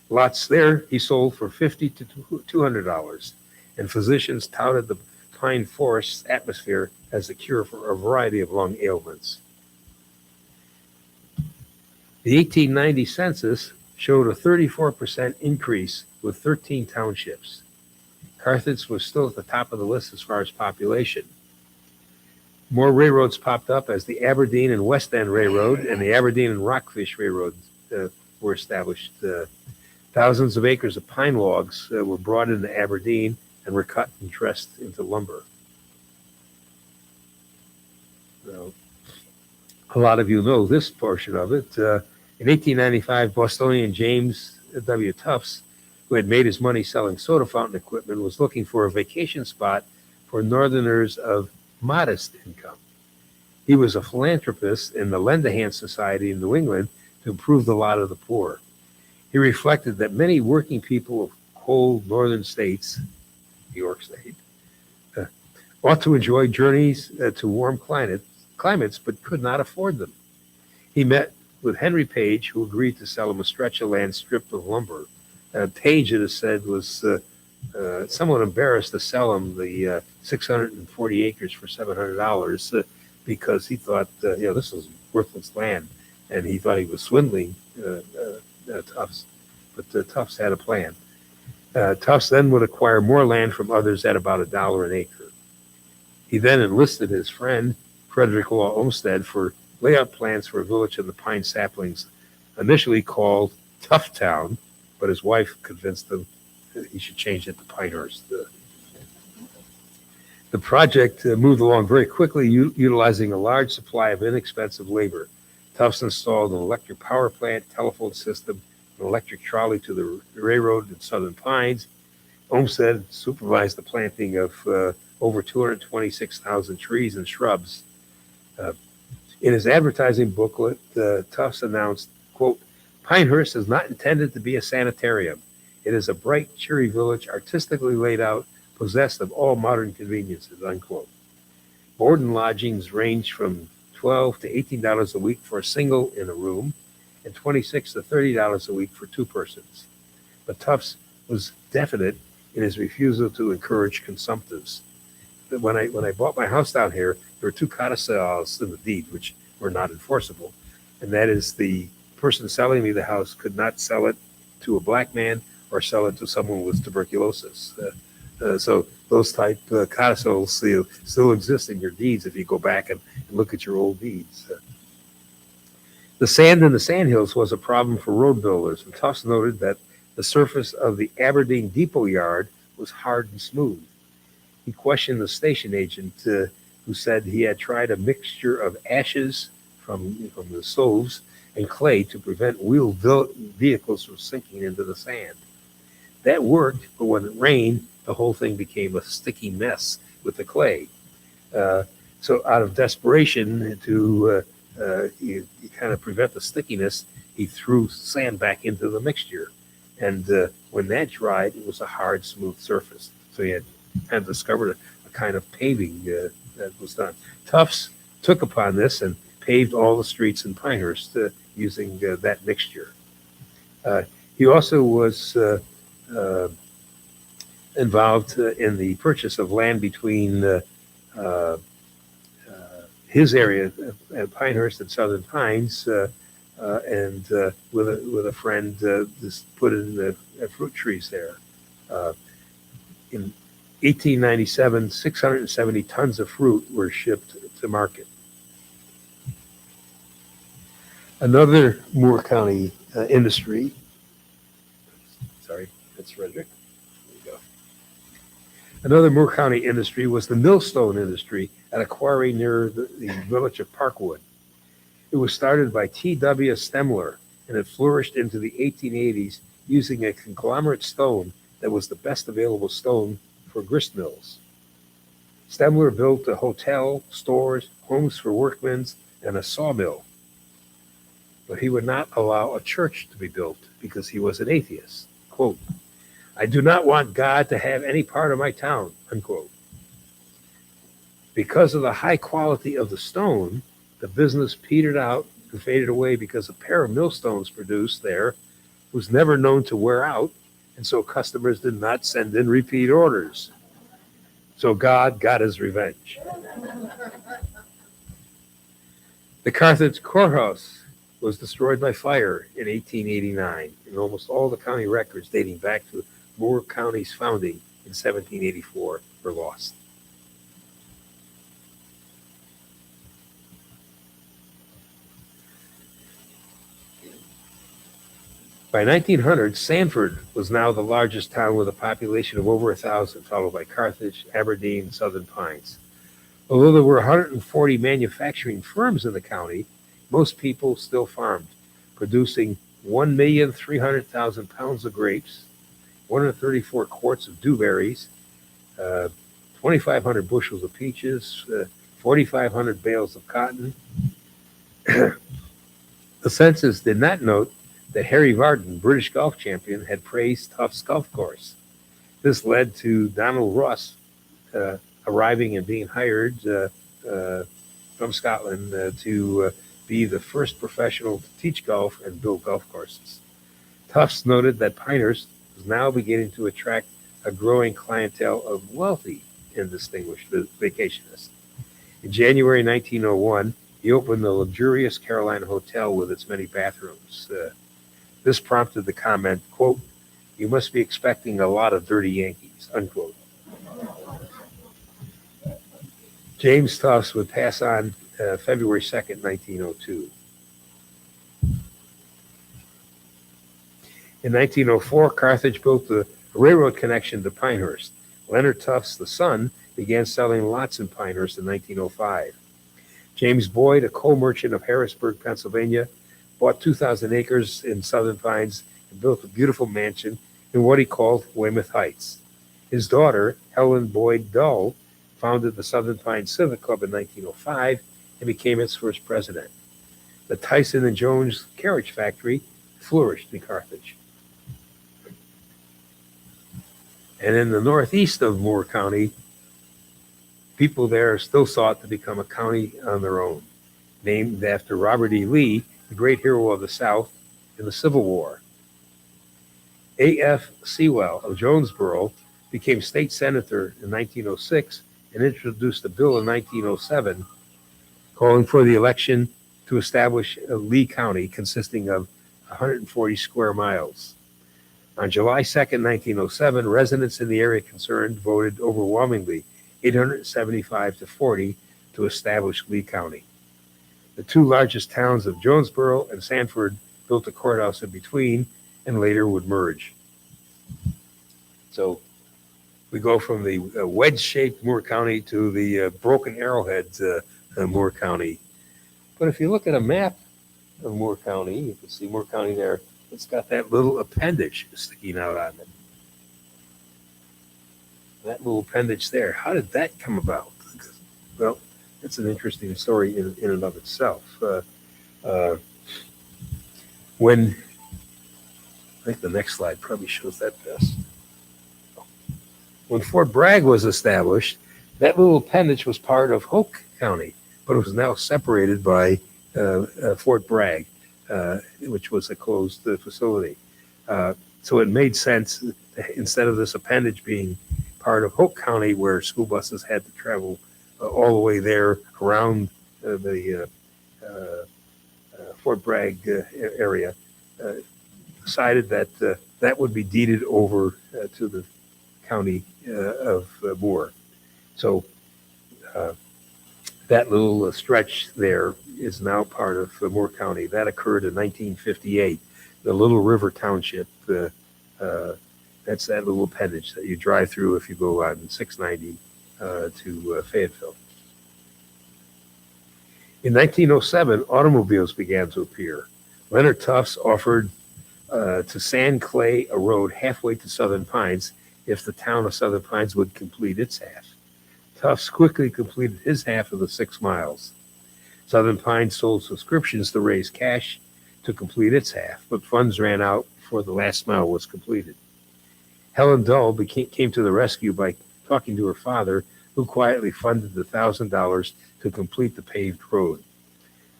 Lots there he sold for $50 to $200, and physicians touted the pine forest's atmosphere as a cure for a variety of lung ailments. The 1890 census showed a 34% increase with 13 townships. Carthage was still at the top of the list as far as population. More railroads popped up as the Aberdeen and West End Railroad and the Aberdeen and Rockfish Railroad were established. Thousands of acres of pine logs were brought into Aberdeen and were cut and dressed into lumber. Now, a lot of you know this portion of it. In 1895, Bostonian James W. Tufts, who had made his money selling soda fountain equipment, was looking for a vacation spot for Northerners of modest income. He was a philanthropist in the Lend-A-Hand Society in New England to improve the lot of the poor. He reflected that many working people of cold northern states, New York State, ought to enjoy journeys to warm climates, but could not afford them. He met with Henry Page, who agreed to sell him a stretch of land stripped of lumber. Page, it is said, was somewhat embarrassed to sell him the 640 acres for $700 because he thought, this was worthless land, and he thought he was swindling Tufts. But Tufts had a plan. Tufts then would acquire more land from others at about $1 an acre. He then enlisted his friend, Frederick Law Olmsted, for layout plans for a village in the pine saplings, initially called Tufftown, but his wife convinced him that he should change it to Pinehurst. The project moved along very quickly, utilizing a large supply of inexpensive labor. Tufts installed an electric power plant, telephone system, an electric trolley to the railroad in Southern Pines. Olmsted supervised the planting of over 226,000 trees and shrubs. In his advertising booklet, Tufts announced, quote, "Pinehurst is not intended to be a sanitarium. It is a bright, cheery village, artistically laid out, possessed of all modern conveniences," unquote. Board and lodgings range from $12 to $18 a week for a single in a room, and $26 to $30 a week for two persons. But Tufts was definite in his refusal to encourage consumptives. When I bought my house down here, there were two codicils in the deed which were not enforceable, and that is the person selling me the house could not sell it to a black man or sell it to someone with tuberculosis. So those type codicils still exist in your deeds if you go back and look at your old deeds. The sand in the sandhills was a problem for road builders, and Tufts noted that the surface of the Aberdeen Depot yard was hard and smooth. He questioned the station agent who said he had tried a mixture of ashes from the stoves and clay to prevent wheeled vehicles from sinking into the sand. That worked, but when it rained, the whole thing became a sticky mess with the clay. So out of desperation to you kind of prevent the stickiness, he threw sand back into the mixture. And when that dried, it was a hard, smooth surface. So he had kind of discovered a kind of paving that was done. Tufts took upon this and paved all the streets in Pinehurst using that mixture. He also was involved in the purchase of land between his area at Pinehurst and Southern Pines, and with a friend, just put in the fruit trees there. In 1897, 670 tons of fruit were shipped to market. Another Moore County industry. Sorry, that's Frederick. There you go. Another Moore County industry was the millstone industry at a quarry near the village of Parkwood. It was started by T.W. Stemler, and it flourished into the 1880s using a conglomerate stone that was the best available stone for grist mills. Stemler built a hotel, stores, homes for workmen, and a sawmill. But he would not allow a church to be built because he was an atheist. Quote, "I do not want God to have any part of my town," unquote. Because of the high quality of the stone, the business petered out and faded away because a pair of millstones produced there was never known to wear out, and so customers did not send in repeat orders. So God got his revenge. The Carthage courthouse was destroyed by fire in 1889, and almost all the county records dating back to Moore County's founding in 1784 were lost. By 1900, Sanford was now the largest town with a population of over 1,000, followed by Carthage, Aberdeen, and Southern Pines. Although there were 140 manufacturing firms in the county, most people still farmed, producing 1,300,000 pounds of grapes, 134 quarts of dewberries, 2,500 bushels of peaches, 4,500 bales of cotton. The census did not note that Harry Vardon, British golf champion, had praised Tufts golf course. This led to Donald Ross arriving and being hired from Scotland to be the first professional to teach golf and build golf courses. Tufts noted that Pinehurst was now beginning to attract a growing clientele of wealthy and distinguished vacationists. In January 1901, he opened the luxurious Carolina Hotel with its many bathrooms. This prompted the comment, quote, "You must be expecting a lot of dirty Yankees," unquote. James Tufts would pass on February 2nd, 1902. In 1904, Carthage built the railroad connection to Pinehurst. Leonard Tufts, the son, began selling lots in Pinehurst in 1905. James Boyd, a coal merchant of Harrisburg, Pennsylvania, bought 2,000 acres in Southern Pines and built a beautiful mansion in what he called Weymouth Heights. His daughter, Helen Boyd Dull, founded the Southern Pines Civic Club in 1905 and became its first president. The Tyson and Jones carriage factory flourished in Carthage. And in the northeast of Moore County, people there still sought to become a county on their own, named after Robert E. Lee, the great hero of the South in the Civil War. A.F. Sewell of Jonesboro became state senator in 1906 and introduced a bill in 1907 calling for the election to establish a Lee County consisting of 140 square miles. On July 2nd, 1907, residents in the area concerned voted overwhelmingly, 875 to 40, to establish Lee County. The two largest towns of Jonesboro and Sanford built a courthouse in between and later would merge. So we go from the wedge-shaped Moore County to the broken arrowhead Moore County. But if you look at a map of Moore County, you can see Moore County there. It's got that little appendage sticking out on it. That little appendage there, how did that come about? Well, it's an interesting story in and of itself. When, I think the next slide probably shows that best. When Fort Bragg was established, that little appendage was part of Hoke County, but it was now separated by Fort Bragg, which was a closed facility. So it made sense, instead of this appendage being part of Hoke County, where school buses had to travel all the way there around the Fort Bragg area, decided that that would be deeded over to the county of Moore. So that little stretch there is now part of Moore County. That occurred in 1958. The Little River Township, that's that little appendage that you drive through if you go on 690 to Fayetteville. In 1907, automobiles began to appear. Leonard Tufts offered to sand clay a road halfway to Southern Pines if the town of Southern Pines would complete its half. Tufts quickly completed his half of the 6 miles. Southern Pines sold subscriptions to raise cash to complete its half, but funds ran out before the last mile was completed. Helen Dull came to the rescue by talking to her father, who quietly funded the $1,000 to complete the paved road.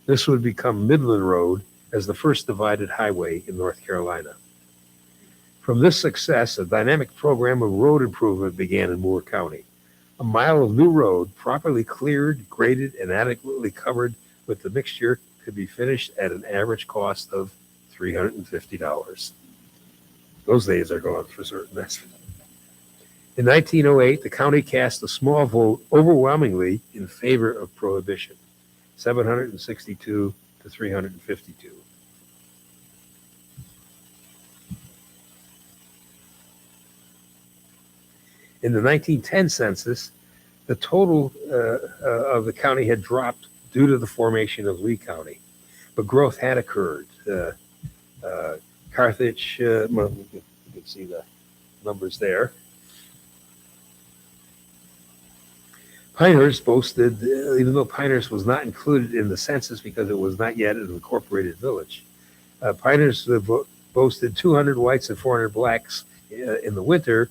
This would become Midland Road as the first divided highway in North Carolina. From this success, a dynamic program of road improvement began in Moore County. A mile of new road, properly cleared, graded, and adequately covered with the mixture, could be finished at an average cost of $350. Those days are gone for certain. In 1908, the county cast a small vote overwhelmingly in favor of prohibition, 762 to 352. In the 1910 census, the total of the county had dropped due to the formation of Lee County, but growth had occurred. Carthage, well, you can see the numbers there. Pinehurst boasted, even though Pinehurst was not included in the census because it was not yet an incorporated village, Pinehurst boasted 200 whites and 400 blacks in the winter,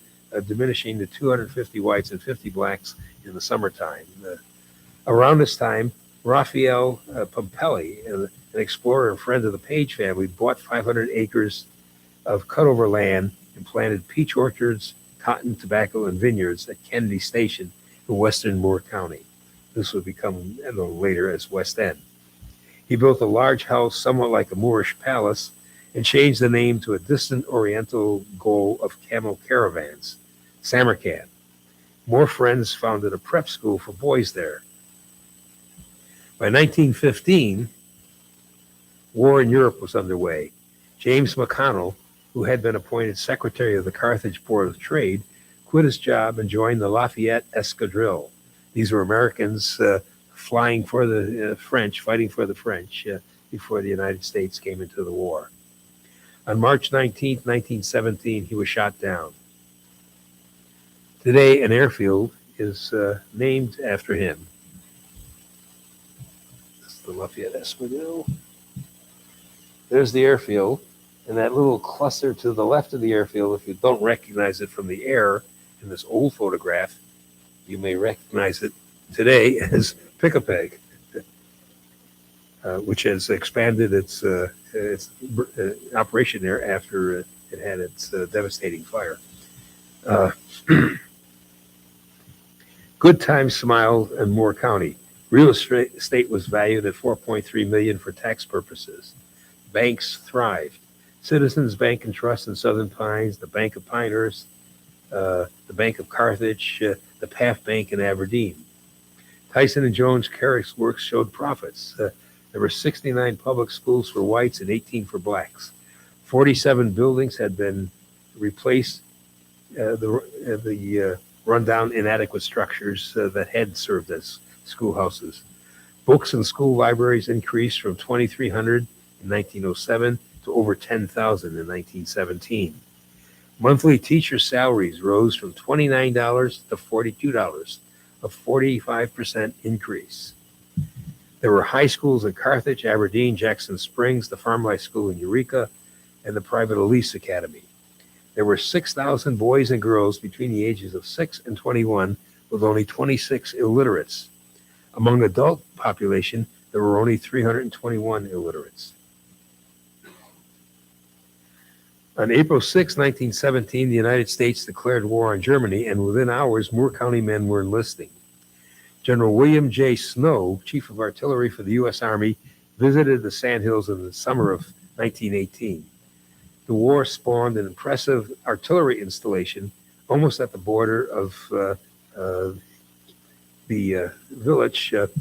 diminishing to 250 whites and 50 blacks in the summertime. Around this time, Raphael Pompelli, an explorer and friend of the Page family, bought 500 acres of cutover land and planted peach orchards, cotton, tobacco, and vineyards at Kennedy Station in western Moore County. This would become known later as West End. He built a large house somewhat like a Moorish palace and changed the name to a distant oriental goal of camel caravans, Samarkand. More friends founded a prep school for boys there. By 1915, war in Europe was underway. James McConnell, who had been appointed secretary of the Carthage Board of Trade, quit his job and joined the Lafayette Escadrille. These were Americans flying for the French, fighting for the French before the United States came into the war. On March 19, 1917, he was shot down. Today, an airfield is named after him. This is the Lafayette Escadrille. There's the airfield, and that little cluster to the left of the airfield, if you don't recognize it from the air in this old photograph, you may recognize it today as Pick-a-Peg, which has expanded its operation there after it had its devastating fire. Good times smiled in Moore County. Real estate was valued at $4.3 million for tax purposes. Banks thrived. Citizens Bank and Trust in Southern Pines, the Bank of Pinehurst, the Bank of Carthage, the PAF Bank in Aberdeen. Tyson and Jones Carrick's works showed profits. There were 69 public schools for whites and 18 for blacks. 47 buildings had been replaced, the rundown, inadequate structures that had served as schoolhouses. Books and school libraries increased from 2,300 in 1907 to over 10,000 in 1917. Monthly teacher salaries rose from $29 to $42, a 45% increase. There were high schools in Carthage, Aberdeen, Jackson Springs, the Farm Life School in Eureka, and the private Elise Academy. There were 6,000 boys and girls between the ages of 6 and 21, with only 26 illiterates. Among the adult population, there were only 321 illiterates. On April 6, 1917, the United States declared war on Germany, and within hours, Moore County men were enlisting. General William J. Snow, Chief of Artillery for the U.S. Army, visited the Sandhills in the summer of 1918. The war spawned an impressive artillery installation almost at the border of the village that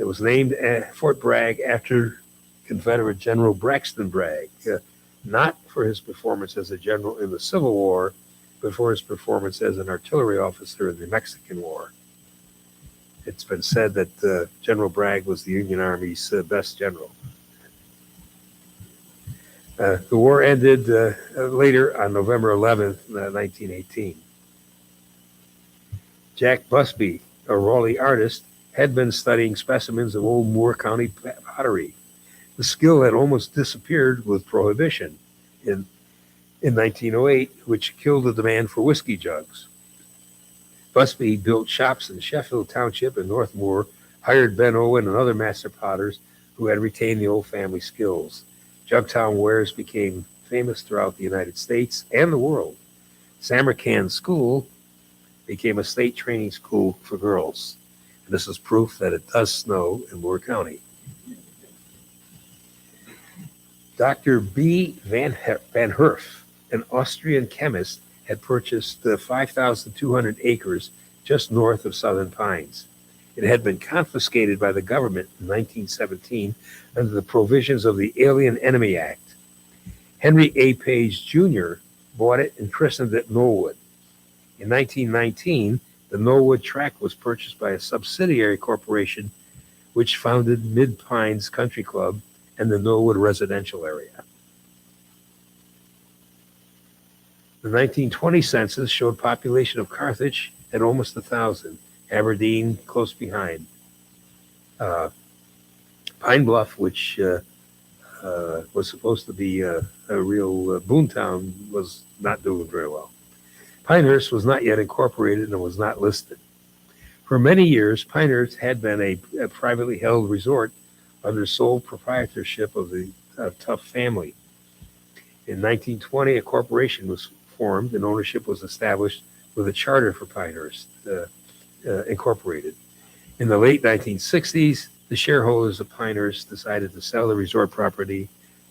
was named Fort Bragg after Confederate General Braxton Bragg, not for his performance as a general in the Civil War, but for his performance as an artillery officer in the Mexican War. It's been said that General Bragg was the Union Army's best general. The war ended later on November 11th, 1918. Jack Busby, a Raleigh artist, had been studying specimens of old Moore County pottery. The skill had almost disappeared with Prohibition in 1908, which killed the demand for whiskey jugs. Busby built shops in Sheffield Township and North Moore, hired Ben Owen and other master potters who had retained the old family skills. Jugtown wares became famous throughout the United States and the world. Samarkand School became a state training school for girls. And this is proof that it does snow in Moore County. Dr. B. Van Herf, an Austrian chemist, had purchased 5,200 acres just north of Southern Pines. It had been confiscated by the government in 1917 under the provisions of the Alien Enemy Act. Henry A. Page Jr. bought it and christened it Knollwood. In 1919, the Knollwood tract was purchased by a subsidiary corporation which founded Mid Pines Country Club and the Knollwood residential area. The 1920 census showed population of Carthage at almost 1,000, Aberdeen close behind. Pine Bluff, which was supposed to be a real boomtown, was not doing very well. Pinehurst was not yet incorporated and was not listed. For many years, Pinehurst had been a privately held resort under sole proprietorship of the Tuff family. In 1920, a corporation was formed and ownership was established with a charter for Pinehurst Incorporated. In the late 1960s, the shareholders of Pinehurst decided to sell the resort property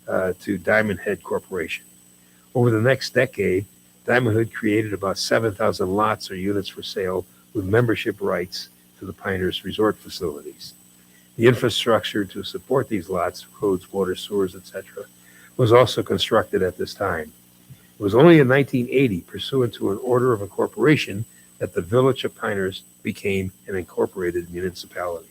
to Diamond Head Corporation. Over the next decade, Diamond Head created about 7,000 lots or units for sale with membership rights to the Pinehurst resort facilities. The infrastructure to support these lots, roads, water, sewers, etc., was also constructed at this time. It was only in 1980, pursuant to an order of incorporation, that the village of Pinehurst became an incorporated municipality.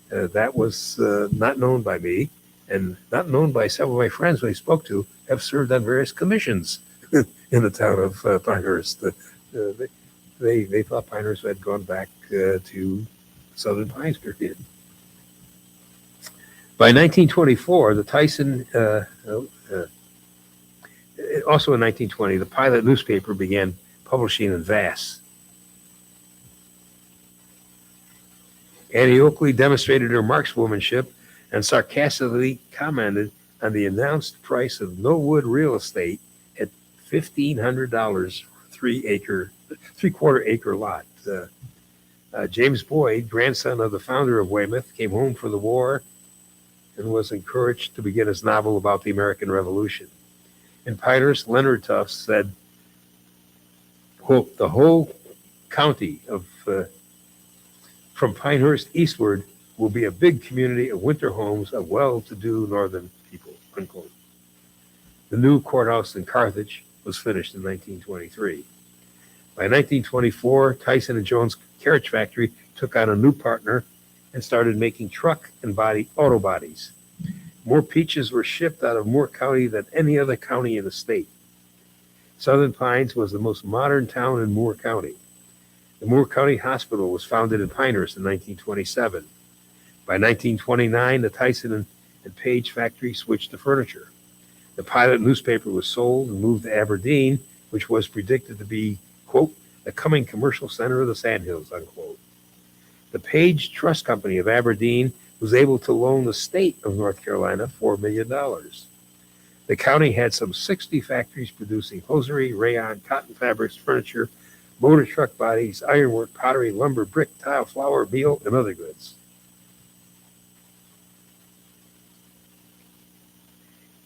That was not known by me and not known by several of my friends who I spoke to have served on various commissions in the town of Pinehurst. They thought Pinehurst had gone back to Southern Pines period. By 1924, the Tyson, also in 1920, the Pilot newspaper began publishing in Vass. Annie Oakley demonstrated her markswomanship and sarcastically commented on the announced price of Millwood real estate at $1,500 for a three-quarter acre lot. James Boyd, grandson of the founder of Weymouth, came home for the war and was encouraged to begin his novel about the American Revolution. In Pinehurst, Leonard Tufts said, quote, "The whole county of from Pinehurst eastward will be a big community of winter homes of well-to-do northern people," unquote. The new courthouse in Carthage was finished in 1923. By 1924, Tyson and Jones Carriage Factory took on a new partner and started making truck and auto bodies. More peaches were shipped out of Moore County than any other county in the state. Southern Pines was the most modern town in Moore County. The Moore County Hospital was founded in Pinehurst in 1927. By 1929, the Tyson and Page factory switched to furniture. The Pilot newspaper was sold and moved to Aberdeen, which was predicted to be, quote, the coming commercial center of the Sandhills, unquote. The Page Trust Company of Aberdeen was able to loan the state of North Carolina $4 million. The county had some 60 factories producing hosiery, rayon, cotton fabrics, furniture, motor truck bodies, ironwork, pottery, lumber, brick, tile, flour, meal, and other goods.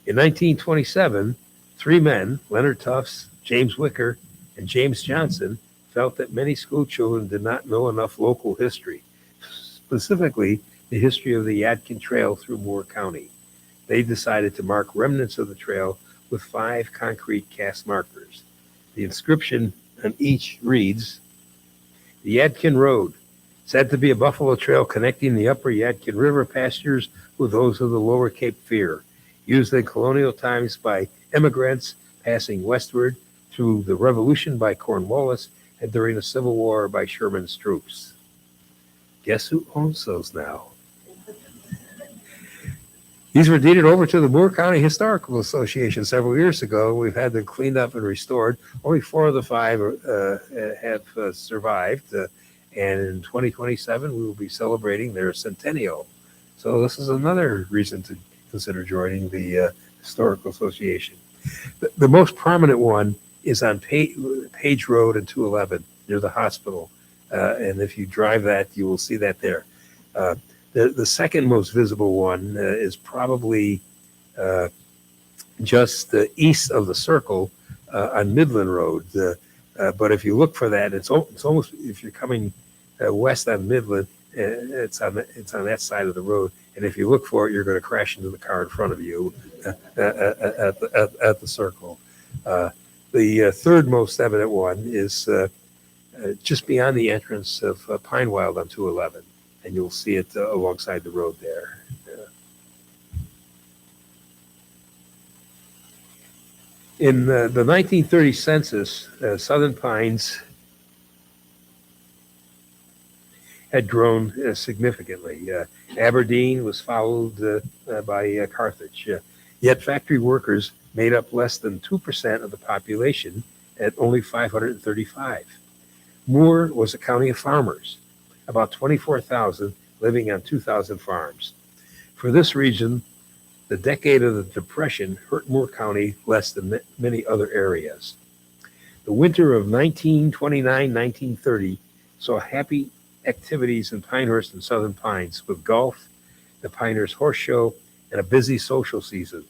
In 1927, three men, Leonard Tufts, James Wicker, and James Johnson, felt that many school children did not know enough local history, specifically the history of the Yadkin Trail through Moore County. They decided to mark remnants of the trail with 5 concrete cast markers. The inscription on each reads, "The Yadkin Road, said to be a buffalo trail connecting the upper Yadkin River pastures with those of the lower Cape Fear, used in colonial times by emigrants passing westward through the Revolution by Cornwallis and during the Civil War by Sherman's troops." Guess who owns those now? These were deeded over to the Moore County Historical Association several years ago. We've had them cleaned up and restored. Only 4 of the 5 have survived. And in 2027, we will be celebrating their centennial. So this is another reason to consider joining the Historical Association. The most prominent one is on Page Road and 211 near the hospital. And if you drive that, you will see that there. The second most visible one is probably just east of the circle on Midland Road. But if you look for that, it's almost, if you're coming west on Midland, it's on that side of the road. And if you look for it, you're going to crash into the car in front of you at the circle. The third most evident one is just beyond the entrance of Pine Wild on 211. And you'll see it alongside the road there. In the 1930 census, Southern Pines had grown significantly. Aberdeen was followed by Carthage. Yet factory workers made up less than 2% of the population at only 535. Moore was a county of farmers, about 24,000 living on 2,000 farms. For this region, the decade of the Depression hurt Moore County less than many other areas. The winter of 1929-1930 saw happy activities in Pinehurst and Southern Pines with golf, the Pinehurst Horse Show, and a busy social season.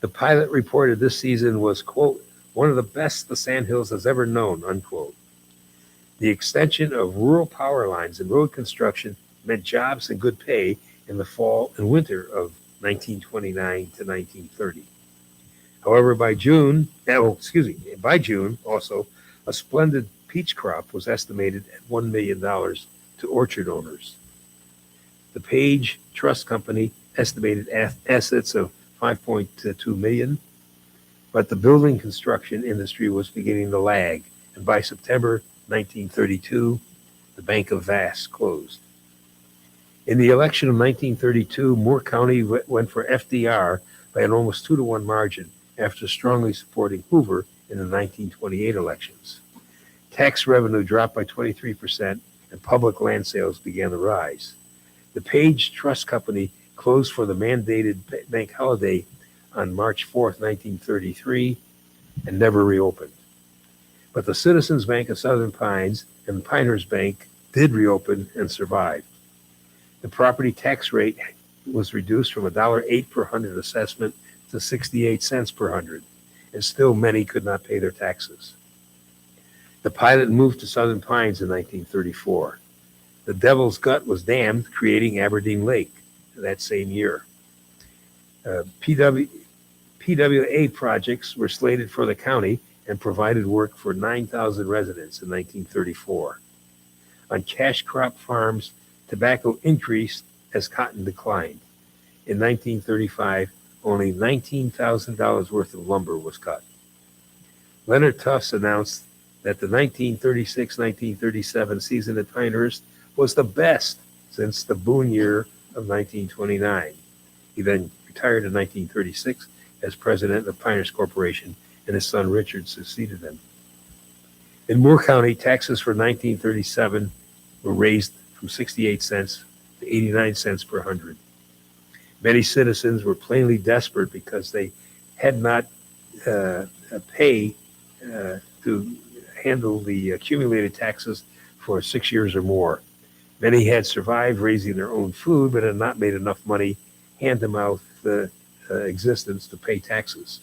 The pilot reported this season was, quote, one of the best the Sandhills has ever known, unquote. The extension of rural power lines and road construction meant jobs and good pay in the fall and winter of 1929 to 1930. However, by June, also, a splendid peach crop was estimated at $1 million to orchard owners. The Page Trust Company estimated assets of $5.2 million, but the building construction industry was beginning to lag, and by September 1932, the Bank of Vass closed. In the election of 1932, Moore County went for FDR by an almost 2-to-1 margin after strongly supporting Hoover in the 1928 elections. Tax revenue dropped by 23%, and public land sales began to rise. The Page Trust Company closed for the mandated bank holiday on March 4th, 1933, and never reopened. But the Citizens Bank of Southern Pines and the Pinehurst Bank did reopen and survived. The property tax rate was reduced from $1.08 per hundred assessment to 68 cents per hundred, and still many could not pay their taxes. The pilot moved to Southern Pines in 1934. The Devil's Gut was dammed, creating Aberdeen Lake that same year. PWA projects were slated for the county and provided work for 9,000 residents in 1934. On cash crop farms, tobacco increased as cotton declined. In 1935, only $19,000 worth of lumber was cut. Leonard Tufts announced that the 1936-1937 season at Pinehurst was the best since the boom year of 1929. He then retired in 1936 as president of Pinehurst Corporation, and his son Richard succeeded him. In Moore County, taxes for 1937 were raised from 68 cents to 89 cents per hundred. Many citizens were plainly desperate because they had not pay to handle the accumulated taxes for 6 years or more. Many had survived raising their own food, but had not made enough money hand-to-mouth existence to pay taxes.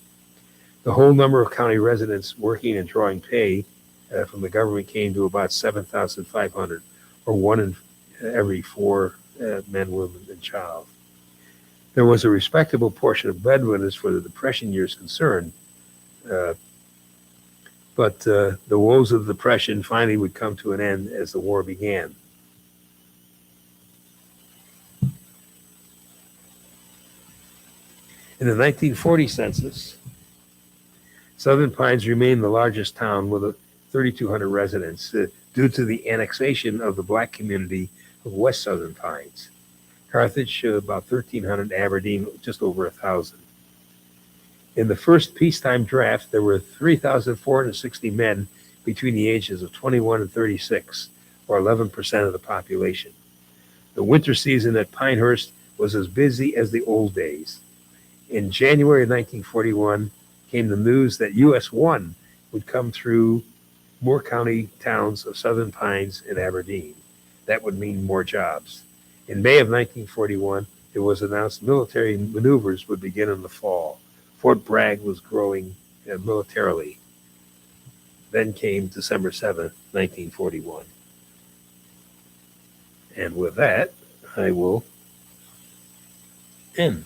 The whole number of county residents working and drawing pay from the government came to about 7,500, or 1 in every 4 men, women, and child. There was a respectable portion of breadwinners for the Depression years concerned, but the woes of the Depression finally would come to an end as the war began. In the 1940 census, Southern Pines remained the largest town with 3,200 residents due to the annexation of the black community of West Southern Pines. Carthage, about 1,300, Aberdeen, just over 1,000. In the first peacetime draft, there were 3,460 men between the ages of 21 and 36, or 11% of the population. The winter season at Pinehurst was as busy as the old days. In January of 1941 came the news that US 1 would come through Moore County towns of Southern Pines and Aberdeen. That would mean more jobs. In May of 1941, it was announced military maneuvers would begin in the fall. Fort Bragg was growing militarily. Then came December 7th, 1941. And with that, I will end.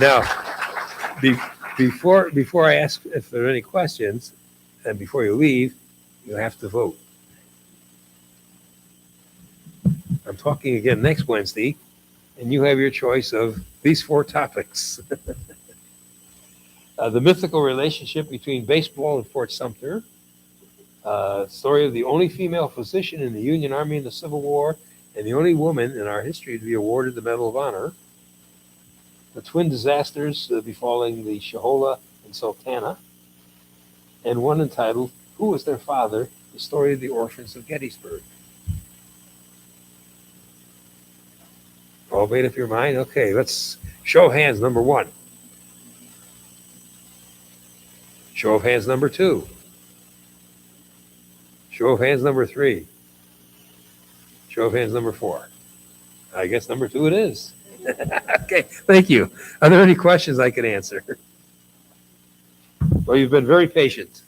Now, before I ask if there are any questions, and before you leave, you have to vote. I'm talking again next Wednesday, and you have your choice of these 4 topics. The mythical relationship between baseball and Fort Sumter, story of the only female physician in the Union Army in the Civil War, and the only woman in our history to be awarded the Medal of Honor, the twin disasters befalling the Shahola and Sultana, and one entitled, Who Was Their Father? The Story of the Orphans of Gettysburg. All made up your mind? Okay, let's show hands. Number 1. Show of hands number 2. Show of hands number 3. Show of hands number 4. I guess number 2 it is. Okay, thank you. Are there any questions I can answer? Well, you've been very patient.